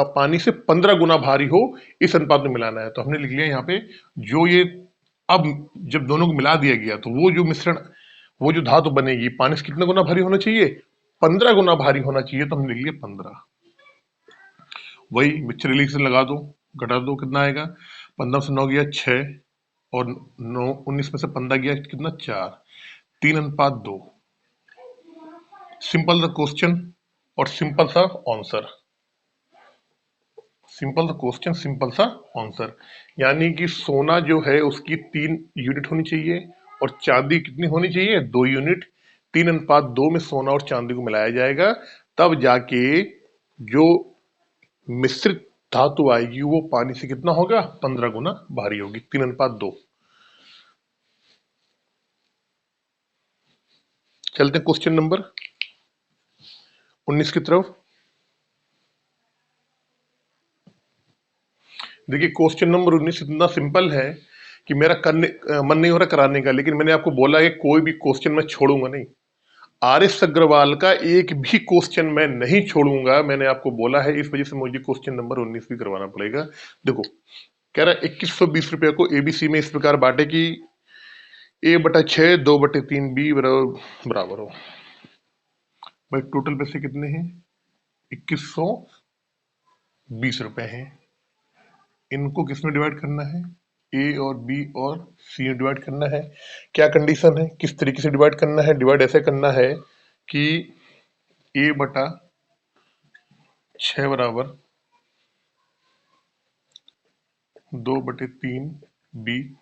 पानी से 15 गुना भारी हो, इस अनुपात में मिलाना है। तो हमने लिख लिया यहाँ पे जो ये, अब जब दोनों को मिला दिया गया तो वो जो मिश्रण, वो जो धातु बनेगी पानी से कितने गुना भारी होना चाहिए? 15 गुना भारी होना चाहिए। तो हमने लिख लिया 15। वही मिक्सचर रिलेशन लगा दो, घटा दो, कितना आएगा? 15 से 9 गया 6, और 9 19 में से 15 गया कितना? 4। 3:2। सिंपल द क्वेश्चन और सिंपल सा answer. Simple the question, simple सा आंसर। यानी कि सोना जो है उसकी 3 यूनिट होनी चाहिए, और चांदी कितनी होनी चाहिए? 2 यूनिट। 3:2 में सोना और चांदी को मिलाया जाएगा, तब जाके जो मिश्रित धातु आएगी वो पानी से कितना होगा? 15 गुना भारी होगी। 3:2। चलते हैं क्वेश्चन नंबर 19 की तरफ। देखिए क्वेश्चन नंबर 19 इतना सिंपल है कि मेरा करने मन नहीं हो रहा कराने का, लेकिन मैंने आपको बोला है कोई भी क्वेश्चन मैं छोड़ूंगा नहीं। आर.एस. अग्रवाल का एक भी क्वेश्चन मैं नहीं छोड़ूंगा, मैंने आपको बोला है। इस वजह से मुझे क्वेश्चन नंबर 19 भी करवाना पड़ेगा। देखो कह रहा है 2120 रुपए को एबीसी में इस प्रकार बांटे कि A/6 2/3 बी बराबर हो। भाई टोटल पैसे कितने हैं? 2120 रुपए हैं। इनको किसमें डिवाइड करना है? ए और बी और सी में डिवाइड करना है। क्या कंडीशन है? किस तरीके से डिवाइड करना है? डिवाइड ऐसे करना है कि A/6 बराबर 2/3 बी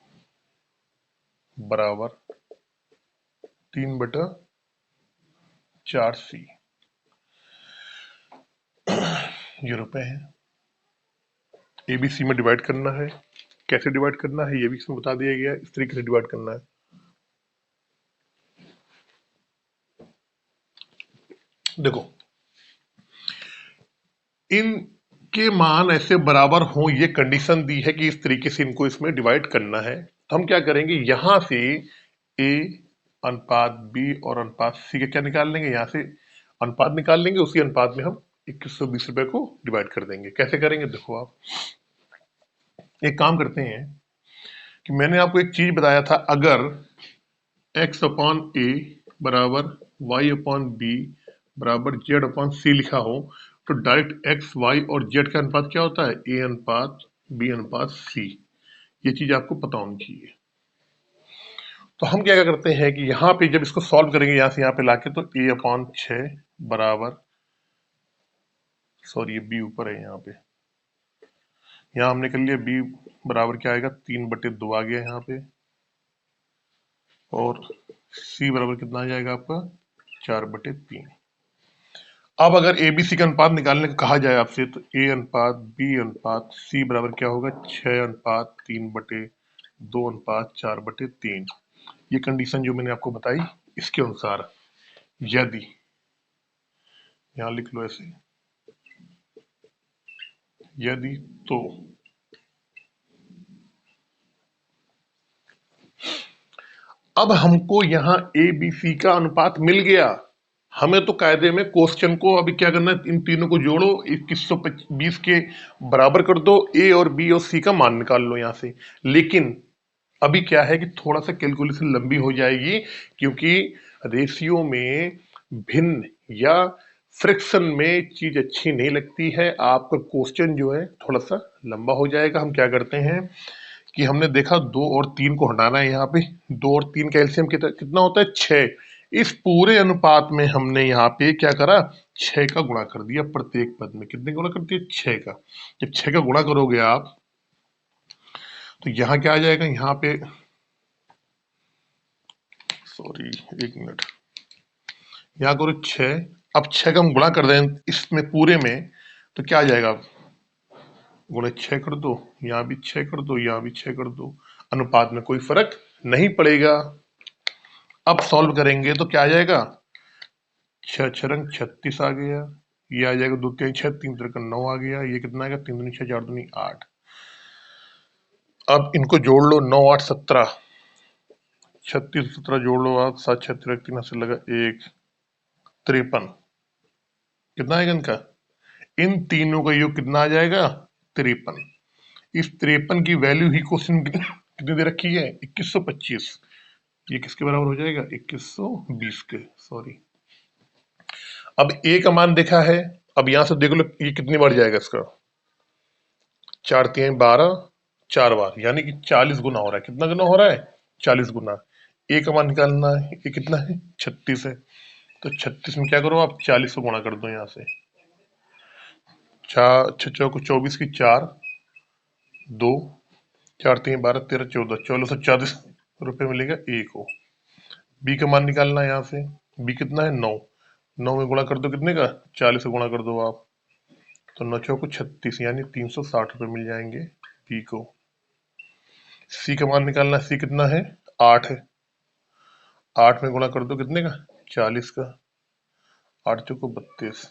बराबर 3/4 सी। ये रुपए हैं। एबीसी में डिवाइड करना है। कैसे डिवाइड करना है ये भी इसमें बता दिया गया, इस तरीके से डिवाइड करना है। देखो इनके मान ऐसे बराबर हों, ये कंडीशन दी है कि इस तरीके से इनको इसमें डिवाइड करना है। तो हम क्या करेंगे, यहां से ए अनुपात बी और अनुपात सी का क्या निकाल लेंगे? यहां से अनुपात निकाल लेंगे, उसी अनुपात में हम 2120 रुपए को डिवाइड कर देंगे। कैसे करेंगे? देखो आप एक काम करते हैं कि मैंने आपको एक चीज बताया था, अगर x/a बराबर y/b बराबर z/c लिखा हो तो डायरेक्ट x, y और z का अनुपात क्या होता है? a अनुपात b अनुपात c। ये चीज आपको पता होनी चाहिए। तो हम क्या करते हैं कि यहाँ पे जब इसको सॉल्व करेंगे यहाँ से यहाँ पे लाके, तो a/6 बराबर, सॉरी ये b ऊपर है, यहाँ पे यहाँ हमने कर लिया b बराबर क्या आएगा? 3/2 आ गया यहाँ पे, और c बराबर कितना आ जाएगा आपका? 4/3। अब अगर एबीसी का अनुपात निकालने को कहा जाए आपसे, तो ए अनुपात बी अनुपात सी बराबर क्या होगा? 6:3/2 अनुपात 4/3। ये कंडीशन जो मैंने आपको बताई, इसके अनुसार यदि, यहां लिख लो ऐसे, यदि तो अब हमको यहाँ ए बी सी का अनुपात मिल गया। हमें तो कायदे में क्वेश्चन को अभी क्या करना है, इन तीनों को जोड़ो, 2120 के बराबर कर दो, ए और बी और सी का मान निकाल लो यहां से। लेकिन अभी क्या है कि थोड़ा सा कैलकुलेशन लंबी हो जाएगी, क्योंकि रेशियो में भिन्न या फ्रैक्शन में चीज अच्छी नहीं लगती है। आपका क्वेश्चन जो है थोड़ा सा लंबा हो जाएगा। हम क्या करते हैं कि हमने देखा 2 और 3 को हटाना है। यहाँ पे 2 और 3 का एलसीएम कितना होता है? 6। इस पूरे अनुपात में हमने यहाँ पे क्या करा? 6 का गुणा कर दिया प्रत्येक पद में। कितने गुणा कर दिया? 6 का। जब 6 का गुणा करोगे आप तो यहाँ क्या आ जाएगा? यहाँ पे, सॉरी एक मिनट, यहाँ करो 6। अब 6 का हम गुणा कर दें इसमें पूरे में, तो क्या आ जाएगा? गुणे 6 कर दो, यहाँ भी 6 कर दो, यहाँ भी 6 कर दो, अनुपात में कोई फर्क नहीं पड़ेगा। अब सॉल्व करेंगे तो क्या आ जाएगा, 6 छरंग 36 आ गया, ये आ जाएगा 2 3 6, 3 3 9 आ गया, ये कितना आएगा 3 दूनी 6 4 दूनी 8। अब इनको जोड़ लो, 9 8 17, 36 17 जोड़ लो आप, 7 6 3 से लगा 1, 53। कितना आएगा इनका, इन तीनों का योग कितना आ जाएगा, 53। इस 53 की वैल्यू ही क्वेश्चन कितनी दे रखी है, 2125। ये किसके बराबर हो जाएगा, 2120 के, सॉरी। अब ए का मान देखा है, अब यहां से देख लो ये कितनी बार जाएगा इसका, 4 3 12, 4 बार, यानी कि 40 गुना हो रहा है। कितना गुना हो रहा है, 40 गुना। ए का मान निकालना है, ये कितना है, 36 है। तो 36 में क्या करो आप, 40 को गुणा कर दो यहाँ से, 4 6 को 24 की 4, 2 4 3 12 13 14, 1440 रुपए मिलेगा ए को। बी का मान निकालना है यहाँ से, बी कितना है 9, 9 में गुणा कर दो कितने का, 40 से गुणा कर दो आप, तो 9 चौको 36, यानी 360 रुपए मिल जाएंगे बी को। सी का मान निकालना है, सी कितना है 8 है, 8 में गुणा कर दो कितने का, 40 का, 8 चौको 32।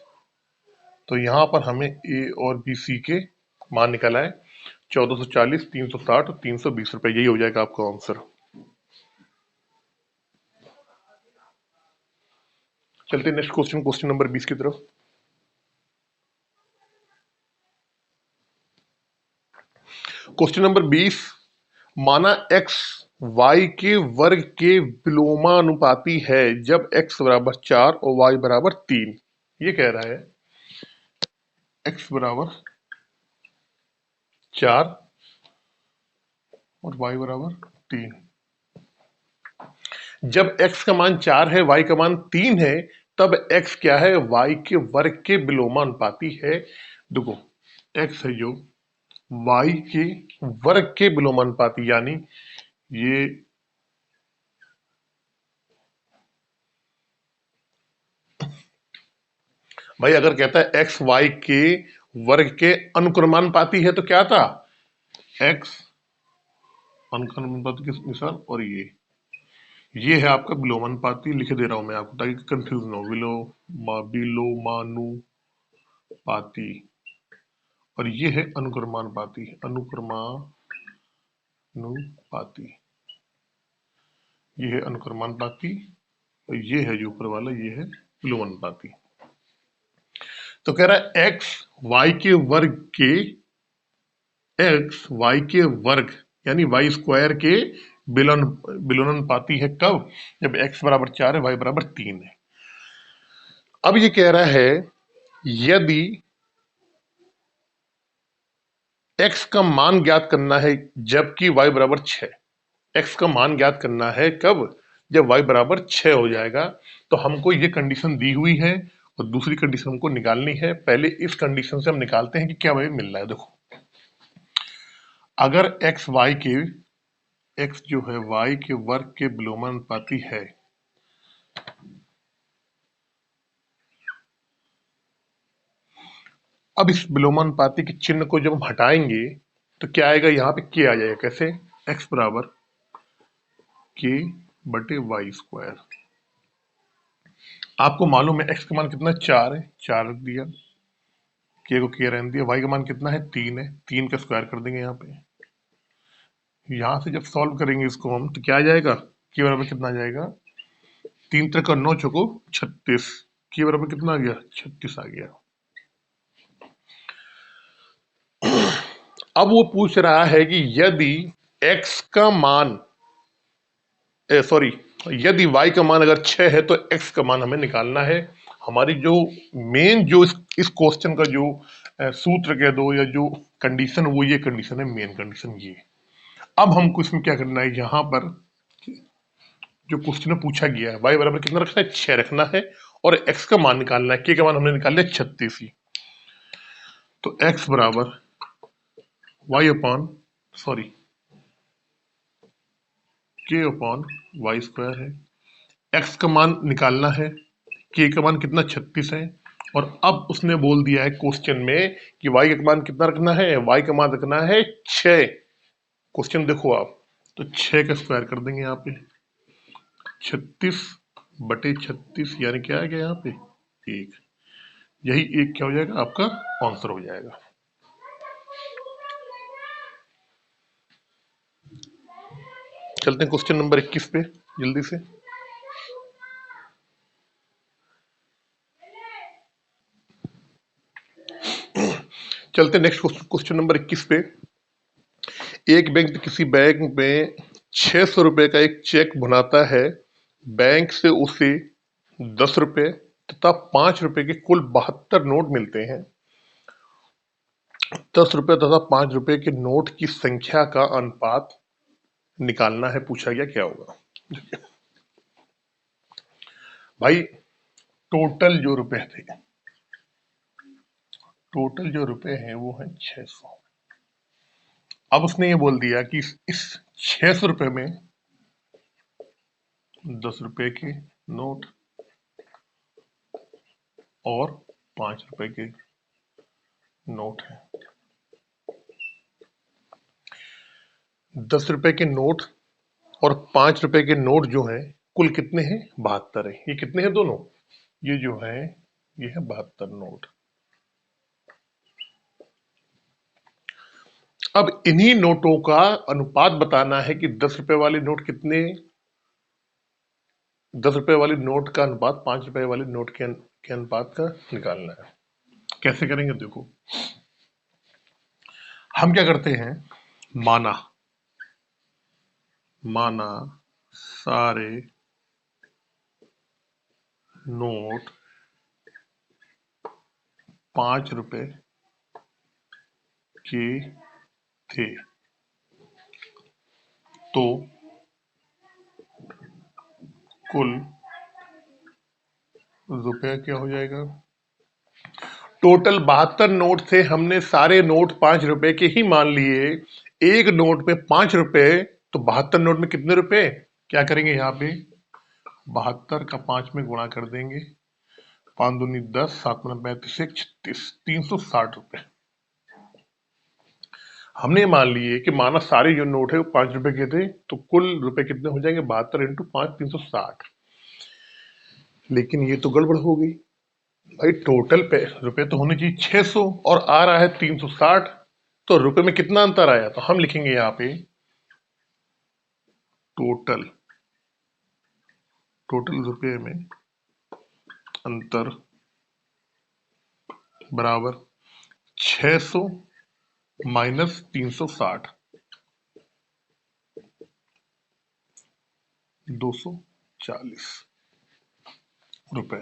तो यहाँ पर हमें ए और बी सी के मान निकाला है 1440, 360 और 320 रुपए, यही हो जाएगा आपका आंसर। चलते नेक्स्ट क्वेश्चन, क्वेश्चन नंबर 20 की तरफ। क्वेश्चन नंबर 20, माना x y के वर्ग के विलोमानुपाती है जब x बराबर 4 और y बराबर 3। ये कह रहा है x बराबर 4 और y बराबर 3। जब x का मान 4 है, y का मान 3 है, तब x क्या है, y के वर्ग के विलोमानुपाती है। देखो x है जो y के वर्ग के विलोमानुपाती, यानी ये भाई अगर कहता है x y के वर्ग के अनुक्रमानुपाती है तो क्या था, x अनुक्रमानुपाती के निशान, और ये है आपका विलोमानुपाती, लिख दे रहा हूं मैं आपको ताकि कंफ्यूज ना हो, विलोमानुपाती, और ये है अनुक्रमानुपाती, अनुक्रमानुपाती, ये है अनुक्रमानुपाती, और ये है जो ऊपर वाला, ये है विलोमानुपाती। तो कह रहा है एक्स वाई के वर्ग यानी वाई स्क्वायर के विलोमानुपाती है कब, जब x बराबर 4 है, y बराबर 3 है। अब ये कह रहा है यदि x का मान ज्ञात करना है जबकि y बराबर 6, x का मान ज्ञात करना है कब, जब y बराबर 6 हो जाएगा। तो हमको ये कंडीशन दी हुई है और दूसरी कंडीशन हमको निकालनी है। पहले इस कंडीशन से हम निकालते हैं कि क्या हमें मिल रहा है। देखो अगर x जो है y के वर्ग के विलोमानुपाती है, अब इस विलोमानुपाती के चिन्ह को जब हम हटाएंगे तो क्या आएगा, यहाँ पे k आ जाएगा। कैसे, x बराबर k बटे वाई स्क्वायर। आपको मालूम है x का मान कितना, 4 है, 4 रख दिया, k को k रहने दिया, y का मान कितना है, 3 है, 3 का स्क्वायर कर देंगे यहाँ पे। यहाँ से जब सॉल्व करेंगे इसको हम तो क्या आ जाएगा, k बराबर कितना आ जाएगा, 3 3 का 9 चौको 36, k बराबर कितना आ गया, 36 आ गया। अब वो पूछ रहा है कि यदि x का मान यदि y का मान अगर 6 है तो x का मान हमें निकालना है। हमारी जो मेन जो इस क्वेश्चन का जो सूत्र कह दो या जो कंडीशन, वो ये कंडीशन है, मेन कंडीशन ये। अब हमको इसमें क्या करना है, यहाँ पर जो क्वेश्चन में पूछा गया है y बराबर कितना रखना है, 6 रखना है, और x का मान निकालना है। k का मान हमने निकाल लिया 36 ही, तो x बराबर y upon k upon y square है। x का मान निकालना है, k का मान कितना 36 है, और अब उसने बोल दिया है क्वेश्चन में कि y का मान कितना रखना है, y का मान रखना है 6। क्वेश्चन देखो आप, तो 6 का स्क्वायर कर देंगे यहाँ पे, 36/36 यानी क्या आ गया यहाँ पे 1। यही 1 क्या हो जाएगा आपका आंसर हो जाएगा। चलते हैं क्वेश्चन नंबर 21 पे जल्दी से। चलते हैं नेक्स्ट क्वेश्चन नंबर 21 पे। एक बैंक किसी बैंक में 600 रुपए का एक चेक बनाता है। बैंक से उसे 10 रुपए तथा 5 रुपए के कुल 72 नोट मिलते हैं। 10 रुपए तथा 5 रुपए के नोट की संख्या का अनुपात निकालना है, पूछा गया क्या होगा। भाई टोटल जो रुपए हैं वो है 600। अब उसने ये बोल दिया कि इस 600 रुपए में 10 रुपए के नोट और 5 रुपए के नोट है। 10 रुपए के नोट और 5 रुपए के नोट जो हैं कुल कितने हैं, 72 है। ये कितने हैं दोनों, ये जो है ये है 72 नोट। अब इन्हीं नोटों का अनुपात बताना है कि 10 रुपए वाले नोट कितने, 10 रुपए वाले नोट का अनुपात 5 रुपए वाले नोट के अनुपात का निकालना है। कैसे करेंगे देखो, हम क्या करते हैं, माना सारे नोट 5 रुपए के थे, तो कुल रुपया क्या हो जाएगा। टोटल 72 नोट थे, हमने सारे नोट 5 रुपए के ही मान लिए। एक नोट में 5 रुपए, तो 72 नोट में कितने रुपए, क्या करेंगे यहाँ पे 72 का 5 में गुणा कर देंगे, 5 दूनी 10, 7 35, 36, 360 रुपए। हमने मान लिए कि माना सारे जो नोट है वो 5 रुपए के थे, तो कुल रुपए कितने हो जाएंगे 72 × 5 360। लेकिन ये तो गड़बड़ हो गई भाई, टोटल पे रुपए तो होने चाहिए 600 और आ रहा है 360, तो रुपए में कितना अंतर आया, तो हम लिखेंगे यहाँ पे टोटल रुपए में अंतर बराबर 600 माइनस 360, 240 रुपए।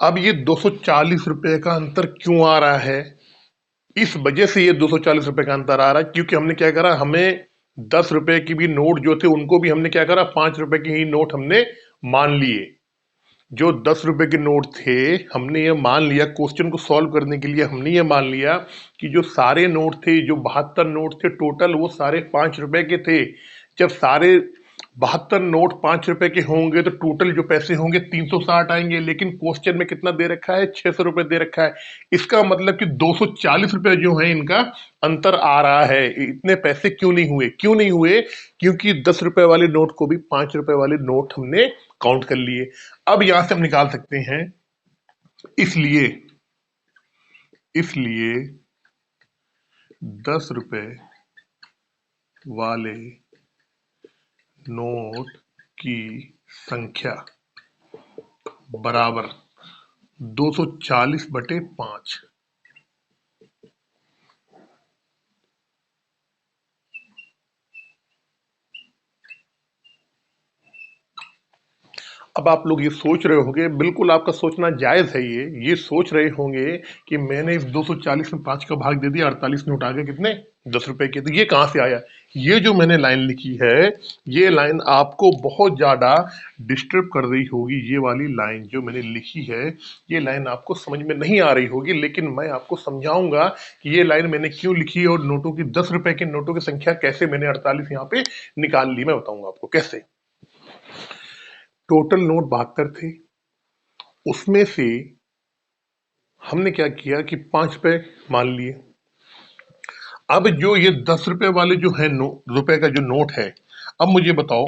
अब ये 240 रुपए का अंतर क्यों आ रहा है, इस वजह से ये 240 रुपए का अंतर आ रहा है क्योंकि हमने क्या करा, हमें 10 रुपए की भी नोट जो थे उनको भी हमने क्या करा, 5 रुपए के ही नोट हमने मान लिए। जो 10 रुपए के नोट थे हमने ये मान लिया, क्वेश्चन को सॉल्व करने के लिए हमने ये मान लिया कि जो सारे नोट थे, जो 72 नोट थे टोटल, वो सारे 5 रुपए के थे। जब सारे 72 नोट 5 रुपए के होंगे तो टोटल जो पैसे होंगे 360 आएंगे, लेकिन क्वेश्चन में कितना दे रखा है, 600 रुपए दे रखा है। इसका मतलब कि 240 रुपए जो है इनका अंतर आ रहा है। इतने पैसे क्यों नहीं हुए, क्योंकि 10 रुपए वाले नोट को भी 5 रुपए वाले नोट हमने काउंट कर लिए। अब यहां से हम निकाल सकते हैं, इसलिए 10 रुपए वाले नोट की संख्या बराबर 240/5। अब आप लोग ये सोच रहे होंगे, बिल्कुल आपका सोचना जायज है, ये सोच रहे होंगे कि मैंने इस 240 में 5 का भाग दे दिया, 48 नोट आ गए कितने 10 रुपए के, तो ये कहां से आया। ये जो मैंने लाइन लिखी है, ये लाइन आपको बहुत ज्यादा डिस्टर्ब कर रही होगी। ये वाली लाइन जो मैंने लिखी है, ये लाइन आपको समझ में नहीं आ रही होगी, लेकिन मैं आपको समझाऊंगा कि ये लाइन मैंने क्यों लिखी और नोटों की 10 रुपए के नोटों की संख्या कैसे मैंने 48 यहाँ पे निकाल ली, मैं बताऊंगा आपको कैसे। टोटल नोट 72 थे। उसमें से हमने क्या किया कि 5 रुपए मान लिए। अब जो ये 10 रुपए वाले जो है रुपए का जो नोट है, अब मुझे बताओ,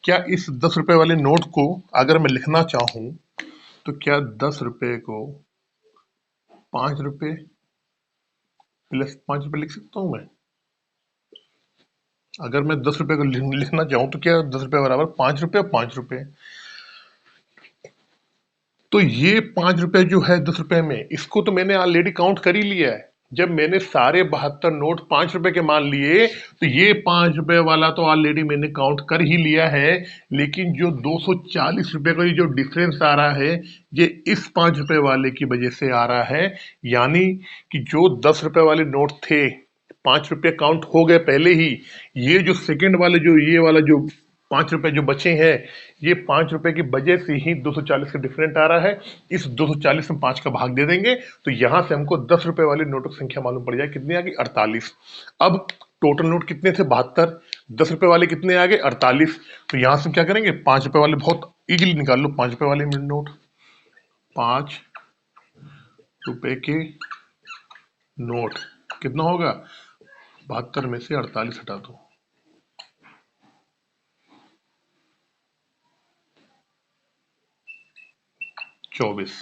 क्या इस 10 रुपए वाले नोट को अगर मैं लिखना चाहूं तो क्या 10 रुपए को 5 रुपए प्लस 5 रुपए लिख सकता हूं मैं? अगर मैं 10 रुपए को लिखना चाहूं तो क्या 10 रुपए बराबर 5 रुपए और 5 रुपए? तो ये 5 रुपए जो है 10 रुपए में, इसको तो मैंने ऑलरेडी काउंट कर ही लिया है। जब मैंने सारे 72 नोट 5 रुपए के मान लिए तो ये 5 रुपए वाला तो ऑलरेडी मैंने काउंट कर ही लिया है। लेकिन जो 240 रुपए का ये जो डिफरेंस आ रहा है, ये इस 5 रुपए वाले की वजह से आ रहा है। यानी कि जो 10 रुपए वाले नोट थे, 5 रुपए काउंट हो गए पहले ही। ये जो सेकंड वाले जो ये वाला जो 5 रुपए जो बचे हैं, ये 5 रुपए की वजह से ही 240 का डिफरेंट आ रहा है। इस 240 में 5 का भाग दे देंगे तो यहां से हमको 10 रुपए वाले नोटों की संख्या मालूम पड़ जाए, कितनी आ गई? 48। अब टोटल नोट कितने थे? 72। 10 रुपए वाले कितने आ गए? 48। तो यहां से क्या करेंगे? 5 रुपए वाले बहुत इजीली निकाल लो। 5 रुपए वाले नोट, 5 रुपए के नोट कितना होगा? 72 में से 48 हटा दो, 24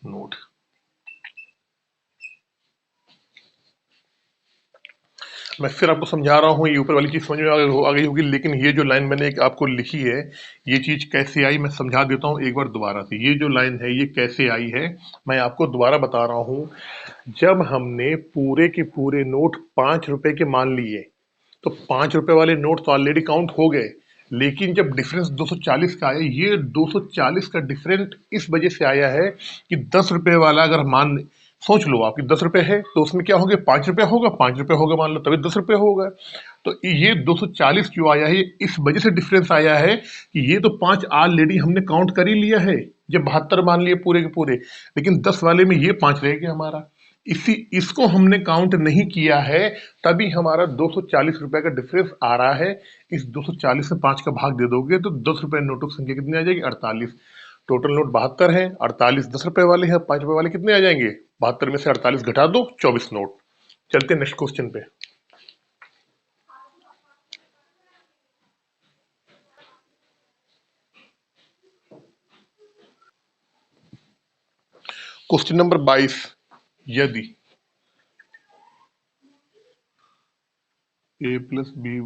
नोट। मैं फिर आपको समझा रहा हूँ, ये ऊपर वाली चीज समझ में आ गई होगी, लेकिन ये जो लाइन मैंने एक आपको लिखी है, ये चीज कैसे आई मैं समझा देता हूँ एक बार दोबारा से। ये जो लाइन है ये कैसे आई है मैं आपको दोबारा बता रहा हूँ। जब हमने पूरे के पूरे नोट 5 रुपए के मान लिए तो 5 रुपए वाले नोट तो ऑलरेडी काउंट हो गए। लेकिन जब डिफरेंस 240 का आया, ये 240 का डिफरेंस इस वजह से आया है कि 10 रुपए वाला अगर मान, सोच लो आपकी 10 रुपए है तो उसमें क्या होगा? 5 रुपए होगा, 5 रुपए होगा मान लो, तभी 10 रुपए होगा। तो ये 240 क्यों आया है? इस वजह से डिफरेंस आया है कि ये तो 5 ऑलरेडी हमने काउंट कर ही लिया है जब 72 मान लिए पूरे के पूरे, लेकिन 10 वाले में ये 5 रह गया हमारा। इसी इसको हमने काउंट नहीं किया है, तभी हमारा 240 रुपए का डिफरेंस आ रहा है। इस 240 में 5 का भाग दे दोगे तो 10 रुपए नोटों की संख्या कितनी आ जाएगी? 48। टोटल नोट 72 है, 48 10 रुपए वाले हैं, 5 रुपए वाले कितने आ जाएंगे? 72 में से 48 घटा दो, 24 नोट। चलते नेक्स्ट क्वेश्चन पे। क्वेश्चन नंबर 22, यदि a प्लस बी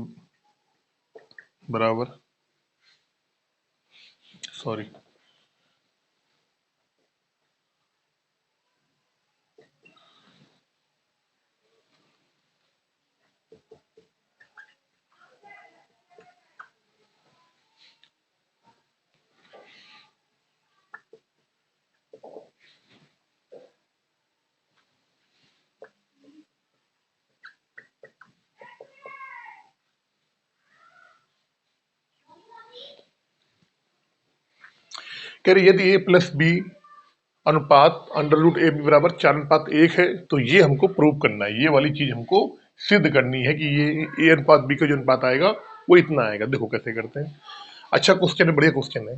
बराबर, सॉरी, कह रहे यदि a प्लस बी अनुपात अंडर रूट ए बी बराबर 4:1 है तो ये हमको प्रूव करना है। ये वाली चीज हमको सिद्ध करनी है कि ये ए अनुपात बी का जो अनुपात आएगा वो इतना आएगा। देखो कैसे करते हैं। अच्छा क्वेश्चन है, बढ़िया क्वेश्चन है।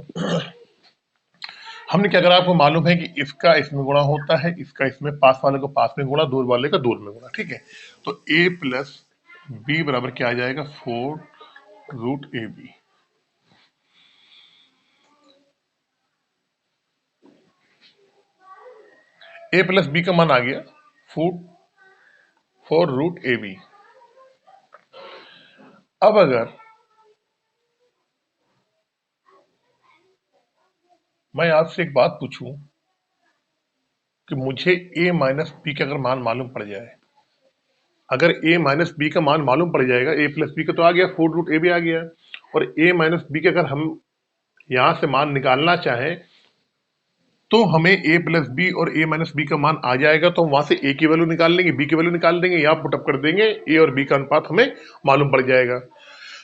हमने क्या करा? आपको मालूम है कि इसका इसमें गुणा होता है, इसका इसमें, पास वाले को पास में गुणा, दूर वाले का दूर में गुणा, ठीक है। तो a प्लस बी बराबर क्या आ जाएगा? 4 root a b. A plus b का मान आ गया 4 रूट ए बी। अब अगर मैं आपसे एक बात पूछूं कि मुझे a माइनस बी का अगर मान मालूम पड़ जाए, अगर a माइनस बी का मान मालूम पड़ जाएगा, a प्लस बी का तो आ गया, 4 रूट ए बी आ गया, और a माइनस बी का अगर हम यहां से मान निकालना चाहें तो हमें a प्लस बी और a माइनस बी का मान आ जाएगा, तो हम वहां से a की वैल्यू निकाल लेंगे, b की वैल्यू निकाल देंगे, यहाँ पुटअप कर देंगे, a और b का अनुपात हमें मालूम पड़ जाएगा।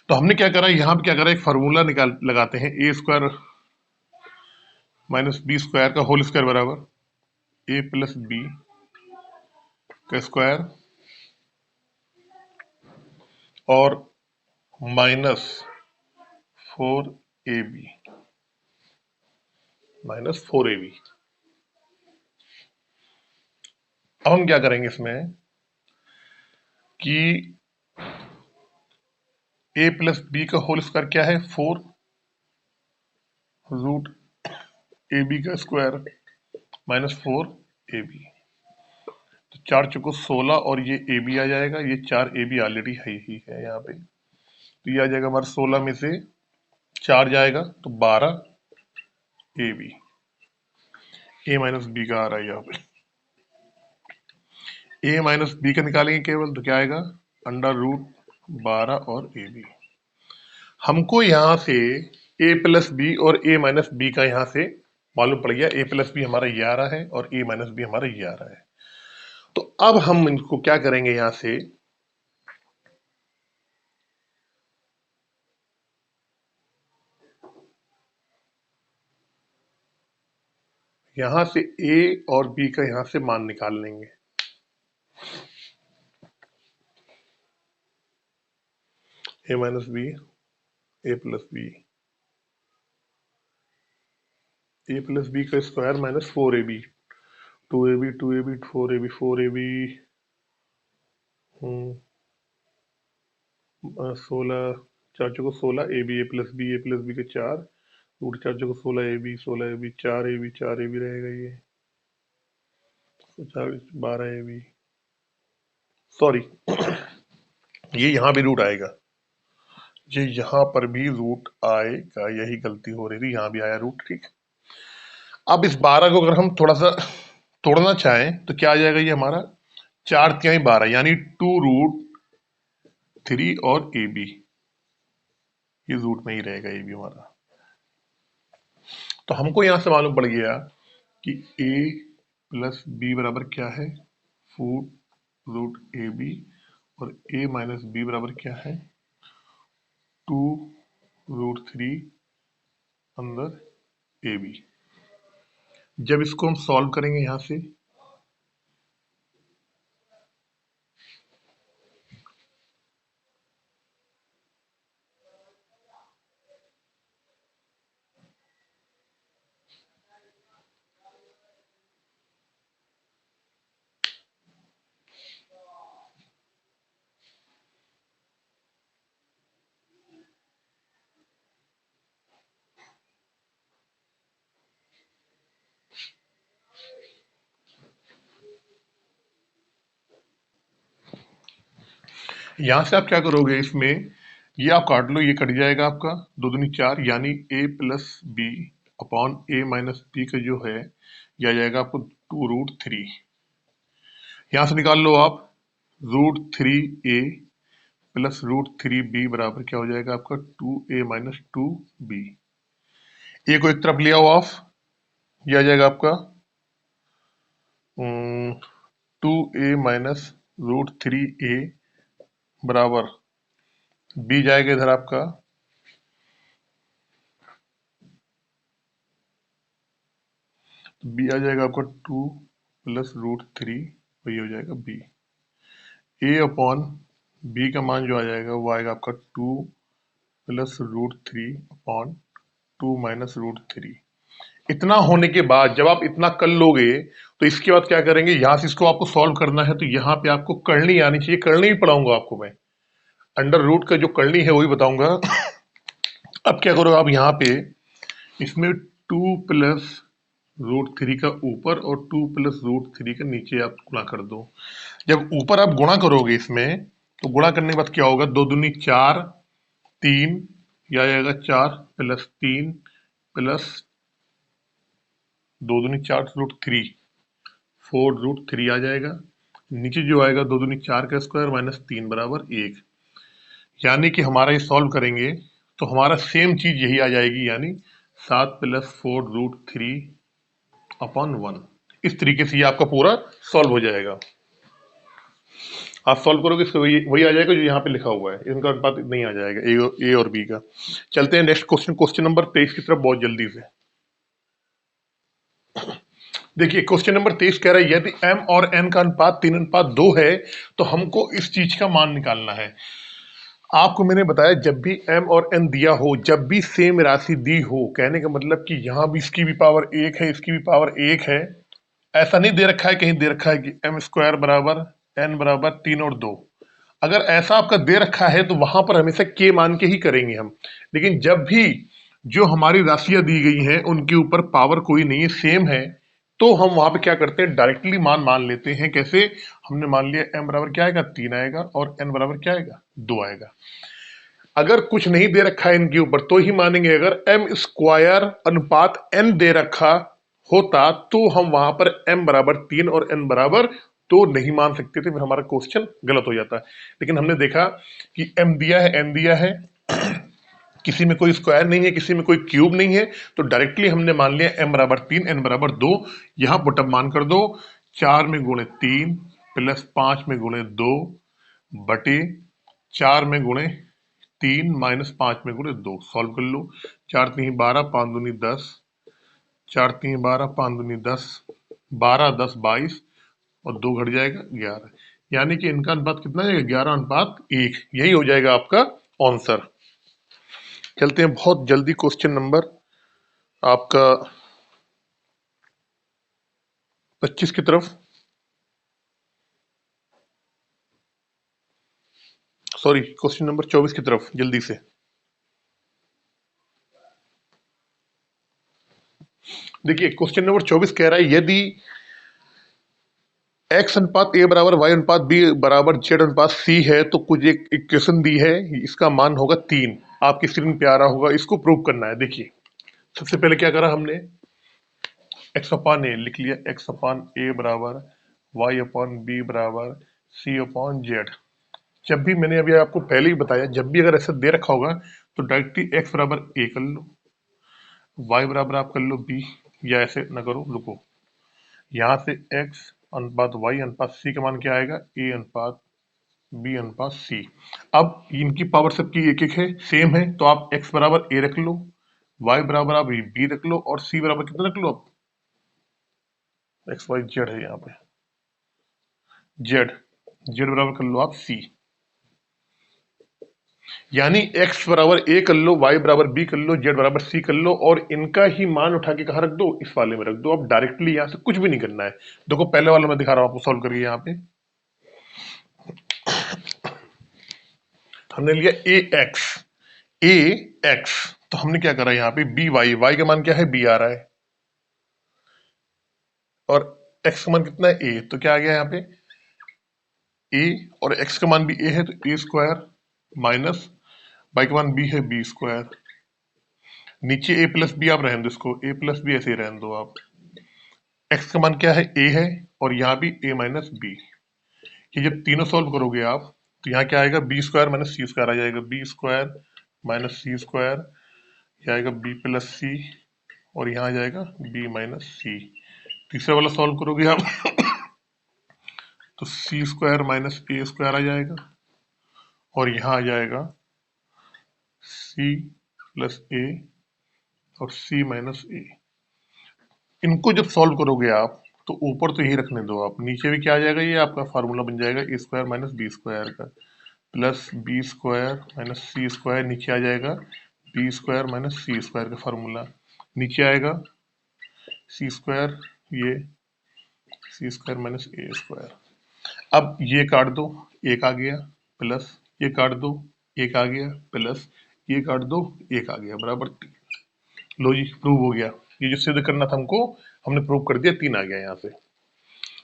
तो हमने क्या करा, यहाँ पे क्या करा, एक फार्मूला निकाल लगाते हैं, a square minus b square का होल स्क्वायर बराबर a प्लस बी का स्क्वायर और minus 4 a b. Minus 4ab। अब हम क्या करेंगे इसमें कि a प्लस बी का होल स्क्वायर क्या है, 4 रूट ए बी का स्क्वायर माइनस 4ab। तो 4 चौको 16 और ये ए बी आ जाएगा, ये 4ab ऑलरेडी है ही है यहाँ पे, तो ये आ जाएगा हमारा 16 में से 4 जाएगा तो 12ab। ए माइनस बी का आ रहा है यहाँ पे, ए माइनस बी का निकालेंगे केवल तो क्या आएगा, अंडर रूट 12 और ए बी। हमको यहाँ से ए प्लस बी और ए माइनस बी का यहाँ से मालूम पड़ गया, ए प्लस बी हमारा ये आ रहा है और ए माइनस बी हमारा ये आ रहा है। तो अब हम इनको क्या करेंगे, यहाँ से यहाँ से ए और बी का यहाँ से मान निकाल लेंगे। ए minus B, a plus B, a plus b का square minus 4ab, 2ab 2ab 4ab 4ab 16, 4 चौको 16 ए प्लस बी का 4 रूट 4 चौको 16ab 4ab रहेगा ये, 12ab, सॉरी ये यहाँ भी रूट आएगा, ये यहाँ पर भी रूट आएगा, यही गलती हो रही थी, यहाँ भी आया रूट, ठीक। अब इस 12 को अगर हम थोड़ा सा तोड़ना चाहें तो क्या आ जाएगा, ये हमारा 4 तिहाई 12 यानी 2 रूट 3 और ए बी, ये रूट में ही रहेगा ये भी हमारा। तो हमको यहां से मालूम पड़ गया कि a प्लस बी बराबर क्या है, 4 रूट ए बी, और a माइनस बी बराबर क्या है, 2 रूट 3 अंदर ए बी। जब इसको हम सॉल्व करेंगे यहां से, यहां से आप क्या करोगे, इसमें ये आप काट लो, ये कट जाएगा आपका, 2 दूनी 4 यानी a plus b upon a minus b का जो है यह आ जाएगा आपको 2 रूट 3। यहां से निकाल लो आप, root 3a plus root 3b बराबर क्या हो जाएगा आपका, 2a माइनस 2b। ए को एक तरफ ले आओ ऑफ, यह आ जाएगा आपका 2a माइनस रूट 3a बराबर b जाएगा इधर आपका, b आ जाएगा आपका 2 प्लस रूट 3, वही हो जाएगा b। a अपॉन b का मान जो आ जाएगा वो आएगा आपका 2 plus root 3 upon 2 minus root 3। इतना होने के बाद जब आप इतना कर लोगे तो इसके बाद क्या करेंगे, यहां से इसको आपको सॉल्व करना है, तो यहाँ पे आपको करनी आनी चाहिए, करनी भी पढ़ाऊंगा आपको मैं, अंडर रूट का जो करनी है वही बताऊंगा। अब क्या करो आप यहाँ पे इसमें 2 प्लस रूट 3 का ऊपर और 2 प्लस रूट 3 का नीचे आप गुणा कर दो। जब ऊपर आप गुणा करोगे इसमें तो गुणा करने के बाद क्या होगा, 2 दूनी 4, 3 या आएगा 4 प्लस 3 प्लस 2 दूनी 4 रूट 3, 4 रूट 3 आ जाएगा। नीचे जो आएगा 2 दूनी 4 का स्क्वायर माइनस 3 बराबर 1, यानी कि हमारा ये सॉल्व करेंगे तो हमारा सेम चीज यही आ जाएगी, यानी 7 प्लस 4 रूट 3 अपॉन 1। इस तरीके से ये आपका पूरा सॉल्व हो जाएगा। आप सॉल्व करोगे इसको वही आ जाएगा जो यहाँ पे लिखा हुआ है, इनका अनुपात नहीं आ जाएगा ए और बी का। चलते हैं नेक्स्ट क्वेश्चन, क्वेश्चन नंबर 23 की तरफ बहुत जल्दी से। देखिए क्वेश्चन नंबर 23 कह रहा है यदि m और n का अनुपात 3:2 है तो हमको इस चीज का मान निकालना है। आपको मैंने बताया जब भी m और n दिया हो, जब भी सेम राशि दी हो, कहने का मतलब कि यहाँ भी इसकी भी पावर 1 है, इसकी भी पावर 1 है। ऐसा नहीं दे रखा है, कहीं दे रखा है कि m स्क्वायर बराबर n बराबर 3 और 2। अगर ऐसा आपका दे रखा है तो वहां पर हमेशा k मान के ही करेंगे हम। लेकिन जब भी जो हमारी राशियां दी गई हैं उनके ऊपर पावर कोई नहीं है, सेम है, तो हम वहां पे क्या करते हैं, डायरेक्टली मान मान लेते हैं। कैसे? हमने मान लिया m बराबर क्या आएगा, 3 आएगा, और n बराबर क्या आएगा, 2 आएगा। अगर कुछ नहीं दे रखा है इनके ऊपर तो ही मानेंगे। अगर m स्क्वायर अनुपात n दे रखा होता तो हम वहां पर m बराबर 3 और n बराबर 2 नहीं मान सकते थे, फिर हमारा क्वेश्चन गलत हो जाता। लेकिन हमने देखा कि m दिया है, n दिया है, किसी में कोई स्क्वायर नहीं है, किसी में कोई क्यूब नहीं है, तो डायरेक्टली हमने मान लिया m बराबर 3, n बराबर 2। यहां पुटअप मान कर दो, 4 में गुणे 3 प्लस 5 में गुणे 2 बटे 4 में गुणे 3 माइनस 5 में गुणे 2। सॉल्व कर लो। 4 3 12, 5 दूनी 10, 4 3 12, 5 दूनी 10, 12 10 22 और 2 घट जाएगा 11। यानी कि इनका अनुपात कितना है, 11:1। यही हो जाएगा आपका आंसर। चलते हैं बहुत जल्दी क्वेश्चन नंबर आपका 25 की तरफ। सॉरी, क्वेश्चन नंबर 24 की तरफ जल्दी से। देखिए क्वेश्चन नंबर 24 कह रहा है यदि x अनुपात a बराबर y अनुपात b बराबर z अनुपात c है तो कुछ एक इक्वेशन दी है, इसका मान होगा 3। आपकी स्क्रीन पे आ रहा होगा, इसको प्रूव करना है। देखिए सबसे पहले क्या करा हमने, x अपान a लिख लिया, x अपान a बराबर y अपान b बराबर c अपान z। जब भी मैंने अभी आपको पहले ही बताया, जब भी अगर ऐसा दे रखा होगा तो डायरेक्टली x बराबर a कर लो, y बराबर आप कर लो b, या ऐसे ना करो, रुको। यहाँ से x अनुपात y अनुपात c का मान क्या आएगा, a अनुपात b अनुपात c। अब इनकी पावर सबकी एक एक है, सेम है, तो आप x बराबर a रख लो, y बराबर आप b रख लो, और c बराबर कितना रख लो आप, एक्स वाई जेड है यहाँ पे, जेड, जेड बराबर कर लो आप c। यानी x बराबर a कर लो, y बराबर b कर लो, z बराबर c कर लो, और इनका ही मान उठा के कहाँ रख दो, इस वाले में रख दो। अब डायरेक्टली यहाँ से कुछ भी नहीं करना है। देखो पहले वाला मैं दिखा रहा हूँ आपको सॉल्व करके। यहाँ पे हमने लिया a x, तो हमने क्या करा, यहाँ पे b y का मान क्या है, b आ रहा है, और x का मान कितना है, a, तो क्या आ गया यहाँ पे a, और x का मान भी a है तो a स्क्वायर माइनस y का मान b है b स्क्वायर। नीचे a प्लस बी आप रहने दो, इसको a प्लस बी ऐसे ही रहने दो आप। x का मान क्या है, a है, और यहाँ भी a माइनस बी। ये जब तीनों सॉल्व करोगे आप तो यहाँ क्या आएगा, बी स्क्वायर माइनस सी स्क्वायर आ जाएगा, बी स्क्वायर माइनस सी स्क्वायर, यह आएगा बी प्लस सी, और यहाँ आ जाएगा बी माइनस सी। तीसरा वाला सॉल्व करोगे आप तो सी स्क्वायर माइनस ए स्क्वायर आ जाएगा, और यहाँ आ जाएगा सी प्लस ए और सी माइनस ए। इनको जब सॉल्व करोगे आप तो ऊपर तो यही रखने दो आप, नीचे भी क्या आ जाएगा, ये आपका फार्मूला बन जाएगा ए स्क्वायर माइनस बी स्क्वायर का, प्लस बी स्क्वायर माइनस सी स्क्वायर, नीचे आ जाएगा बी स्क्वायर माइनस सी स्क्वायर का फार्मूला, नीचे आएगा सी स्क्वायर, ये सी स्क्वायर माइनस ए स्क्वायर। अब ये काट दो, एक आ गया, प्लस ये काट दो, एक आ गया, प्लस ये काट दो, एक आ गया, बराबर 3। लो जी, प्रूव हो गया। ये जो सिद्ध करना था हमको, हमने प्रूव कर दिया, 3 आ गया यहाँ से।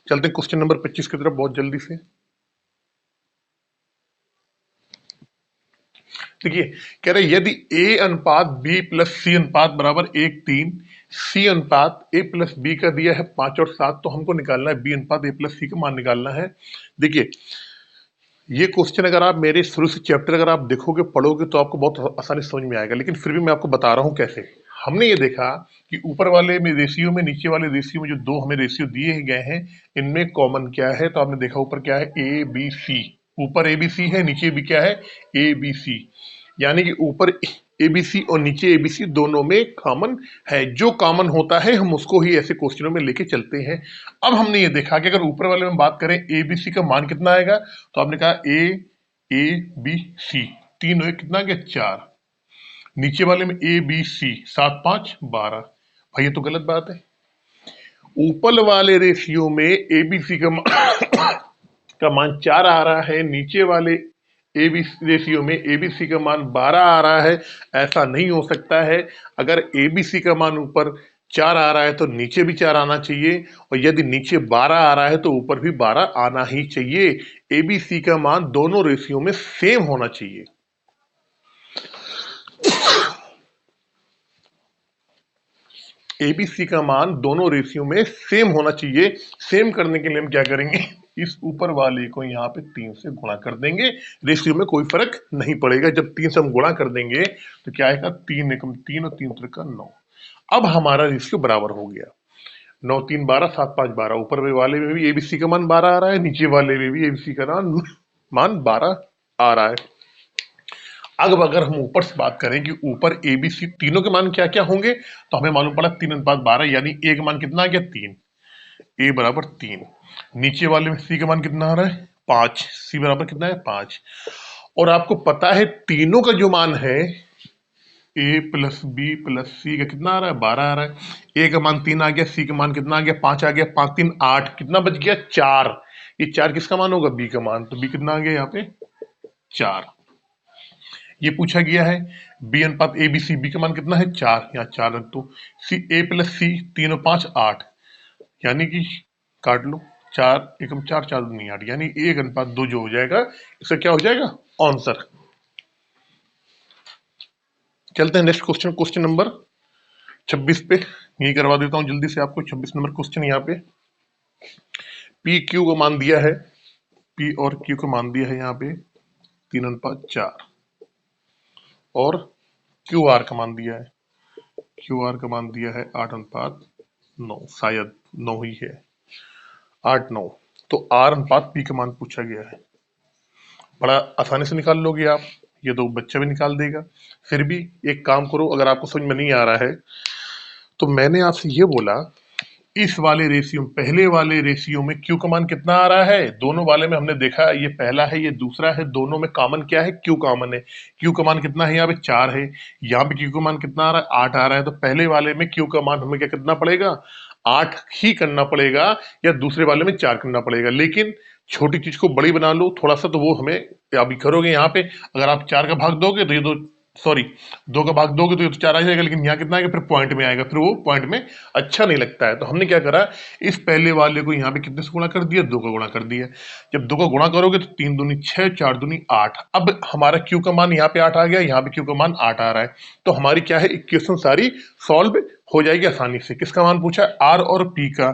चलते हैं क्वेश्चन नंबर 25 की तरफ बहुत जल्दी से। देखिए कह रहे यदि a अनुपात b प्लस सी अनुपात बराबर 1:3, c अनुपात a प्लस b का दिया है 5 और 7, तो हमको निकालना है b अनुपात a प्लस सी का मान निकालना है। देखिए ये क्वेश्चन अगर आप मेरे शुरू से चैप्टर अगर आप देखोगे पढ़ोगे तो आपको बहुत आसानी से समझ में आएगा, लेकिन फिर भी मैं आपको बता रहा हूँ कैसे। हमने ये देखा कि ऊपर वाले में रेशियो में, नीचे वाले रेशियो में जो दो हमें रेशियो दिए गए हैं, इनमें कॉमन क्या है, तो आपने देखा ऊपर क्या है, ए बी सी। ऊपर ए बी सी है, नीचे भी क्या है, ए बी सी। यानी कि ऊपर एबीसी और नीचे एबीसी दोनों में कॉमन है। जो कॉमन होता है हम उसको ही ऐसे क्वेश्चनों में लेके चलते हैं। अब हमने ये देखा कि अगर ऊपर वाले में बात करें एबीसी का मान कितना आएगा, तो आपने कहा ए बी सी, 3 है कितना गया 4। नीचे वाले में ए बी सी 7 5 12। भाई ये तो गलत बात है। ऊपर वाले रेशियो में एबीसी का मान 4 आ रहा है, नीचे वाले एबी रेशियो में एबीसी का मान 12 आ रहा है। ऐसा नहीं हो सकता है। अगर एबीसी का मान ऊपर 4 आ रहा है तो नीचे भी 4 आना चाहिए, और यदि नीचे 12 आ रहा है तो ऊपर भी 12 आना ही चाहिए। एबीसी का मान दोनों रेशियो में सेम होना चाहिए। एबीसी का मान दोनों रेशियो में सेम होना चाहिए। सेम करने के लिए हम क्या करेंगे, इस ऊपर वाले को यहाँ पे 3 से गुणा कर देंगे। रेशियो में कोई फर्क नहीं पड़ेगा। जब 3 से हम गुणा कर देंगे तो क्या आएगा, 3 एकम 3 और 3 त्रिका 9। अब हमारा रेशियो बराबर हो गया। 9 3 12 7 5 12। ऊपर वाले में भी एबीसी का मान 12 आ रहा है, नीचे वाले में भी एबीसी का मान 12 आ रहा है। अब अगर हम ऊपर से बात करें कि ऊपर ए बी सी तीनों के मान क्या क्या होंगे, तो हमें मालूम पड़ा 3:12, यानी ए का मान कितना आ गया 3। ए बराबर 3। नीचे वाले में सी का मान कितना आ रहा है 5। सी बराबर कितना है 5। और आपको पता है तीनों का जो मान है ए प्लस बी प्लस सी का कितना आ रहा है 12 आ रहा है। ए का मान 3 आ गया, सी का मान कितना आ गया 5 आ गया। 5 3 8, कितना बच गया 4। ये 4 किसका मान होगा, बी का मान। तो बी कितना आ गया यहाँ पे 4। ये पूछा गया है बी अनुपात ए बी सी। बी का मान कितना है 4, यहाँ 4 रख दो। सी ए प्लस सी 3 और 5 8, यानी कि काट लो 4 एकम 4 4 दूनी 8, यानी 1:2 जो हो जाएगा इसका क्या हो जाएगा आंसर। चलते हैं नेक्स्ट क्वेश्चन, क्वेश्चन नंबर 26 पे। यही करवा देता हूं जल्दी से आपको। 26 नंबर क्वेश्चन यहाँ पे पी क्यू को मान दिया है, पी और क्यू को मान दिया है यहाँ पे 3:4, और क्यू आर का मान दिया है, क्यू आर का मान दिया है 8:9, शायद 9 ही है, 8 9। तो आर अनुपात पी का मान पूछा गया है। बड़ा आसानी से निकाल लोगे आप, ये तो बच्चा भी निकाल देगा। फिर भी एक काम करो, अगर आपको समझ में नहीं आ रहा है तो मैंने आपसे ये बोला, इस वाले रेशियो पहले वाले रेशियो में क्यू का मान कितना आ रहा है, दोनों वाले में हमने देखा ये पहला है ये दूसरा है, दोनों में कॉमन क्या है, क्यू कॉमन है। क्यू का मान कितना है यहाँ पे 4 है, यहाँ पे क्यू का मान कितना आ रहा है 8 आ रहा है। तो पहले वाले में क्यू का मान हमें क्या करना पड़ेगा 8 ही करना पड़ेगा, या दूसरे वाले में 4 करना पड़ेगा। लेकिन छोटी चीज को बड़ी बना लो थोड़ा सा, तो वो हमें अभी करोगे। यहाँ पे अगर आप 4 का भाग दोगे तो ये दो, सॉरी 2 का भाग दोगे तो ये तो 4 आ जाएगा, लेकिन यहाँ कितना आएगा फिर पॉइंट में आएगा, फिर वो पॉइंट में अच्छा नहीं लगता है। तो हमने क्या करा, इस पहले वाले को यहाँ पे कितने से गुणा कर दिया 2 का गुणा कर दिया। जब 2 का गुणा करोगे तो 3 दूनी 6 4 दूनी 8। अब हमारा क्यू का मान यहाँ पे 8 आ गया, यहाँ पे क्यू का मान 8 आ रहा है। तो हमारी क्या है इक्वेशन सारी सॉल्व हो जाएगी आसानी से। किसका मान पूछा है आर और पी का।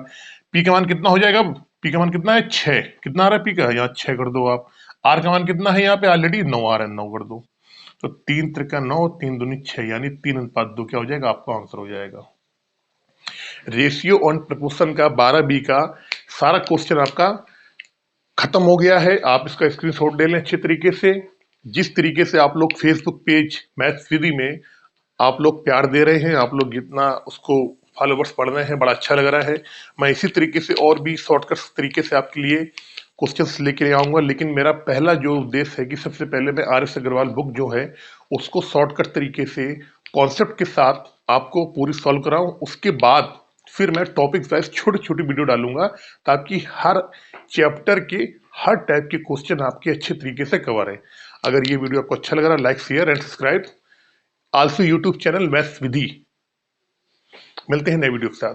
पी का मान कितना हो जाएगा, पी का मान कितना है 6, कितना आ रहा है पी का, यहाँ 6 कर दो आप। आर का मान कितना है यहाँ पे ऑलरेडी 9 आ रहा है, 9 कर दो। तो 3 त्रिका 9 3 दूनी 6, यानी 3:2 क्या हो जाएगा आपका आंसर हो जाएगा। रेशियो ऑन प्रपोर्शन का 12B का सारा क्वेश्चन आपका खत्म हो गया है। आप इसका स्क्रीनशॉट ले लें अच्छे तरीके से। जिस तरीके से आप लोग फेसबुक पेज मैथ्स विधि में आप लोग प्यार दे रहे हैं, आप लोग जितना उसको फॉलोवर्स बढ़ रहे हैं, बड़ा अच्छा लग रहा है। मैं इसी तरीके से और भी शॉर्टकट तरीके से आपके लिए क्वेश्चंस लेके आऊंगा। लेकिन मेरा पहला जो उद्देश्य है कि सबसे पहले मैं आर.एस. अग्रवाल बुक जो है उसको शॉर्टकट तरीके से कॉन्सेप्ट के साथ आपको पूरी सॉल्व कराऊं। उसके बाद फिर मैं टॉपिक वाइज छोटी छोटी वीडियो डालूंगा, ताकि हर चैप्टर के हर टाइप के क्वेश्चन आपके अच्छे तरीके से कवर है। अगर ये वीडियो आपको अच्छा लग रहा है, like share and subscribe also YouTube channel Maths Vidhi. मिलते हैं नए वीडियो के साथ।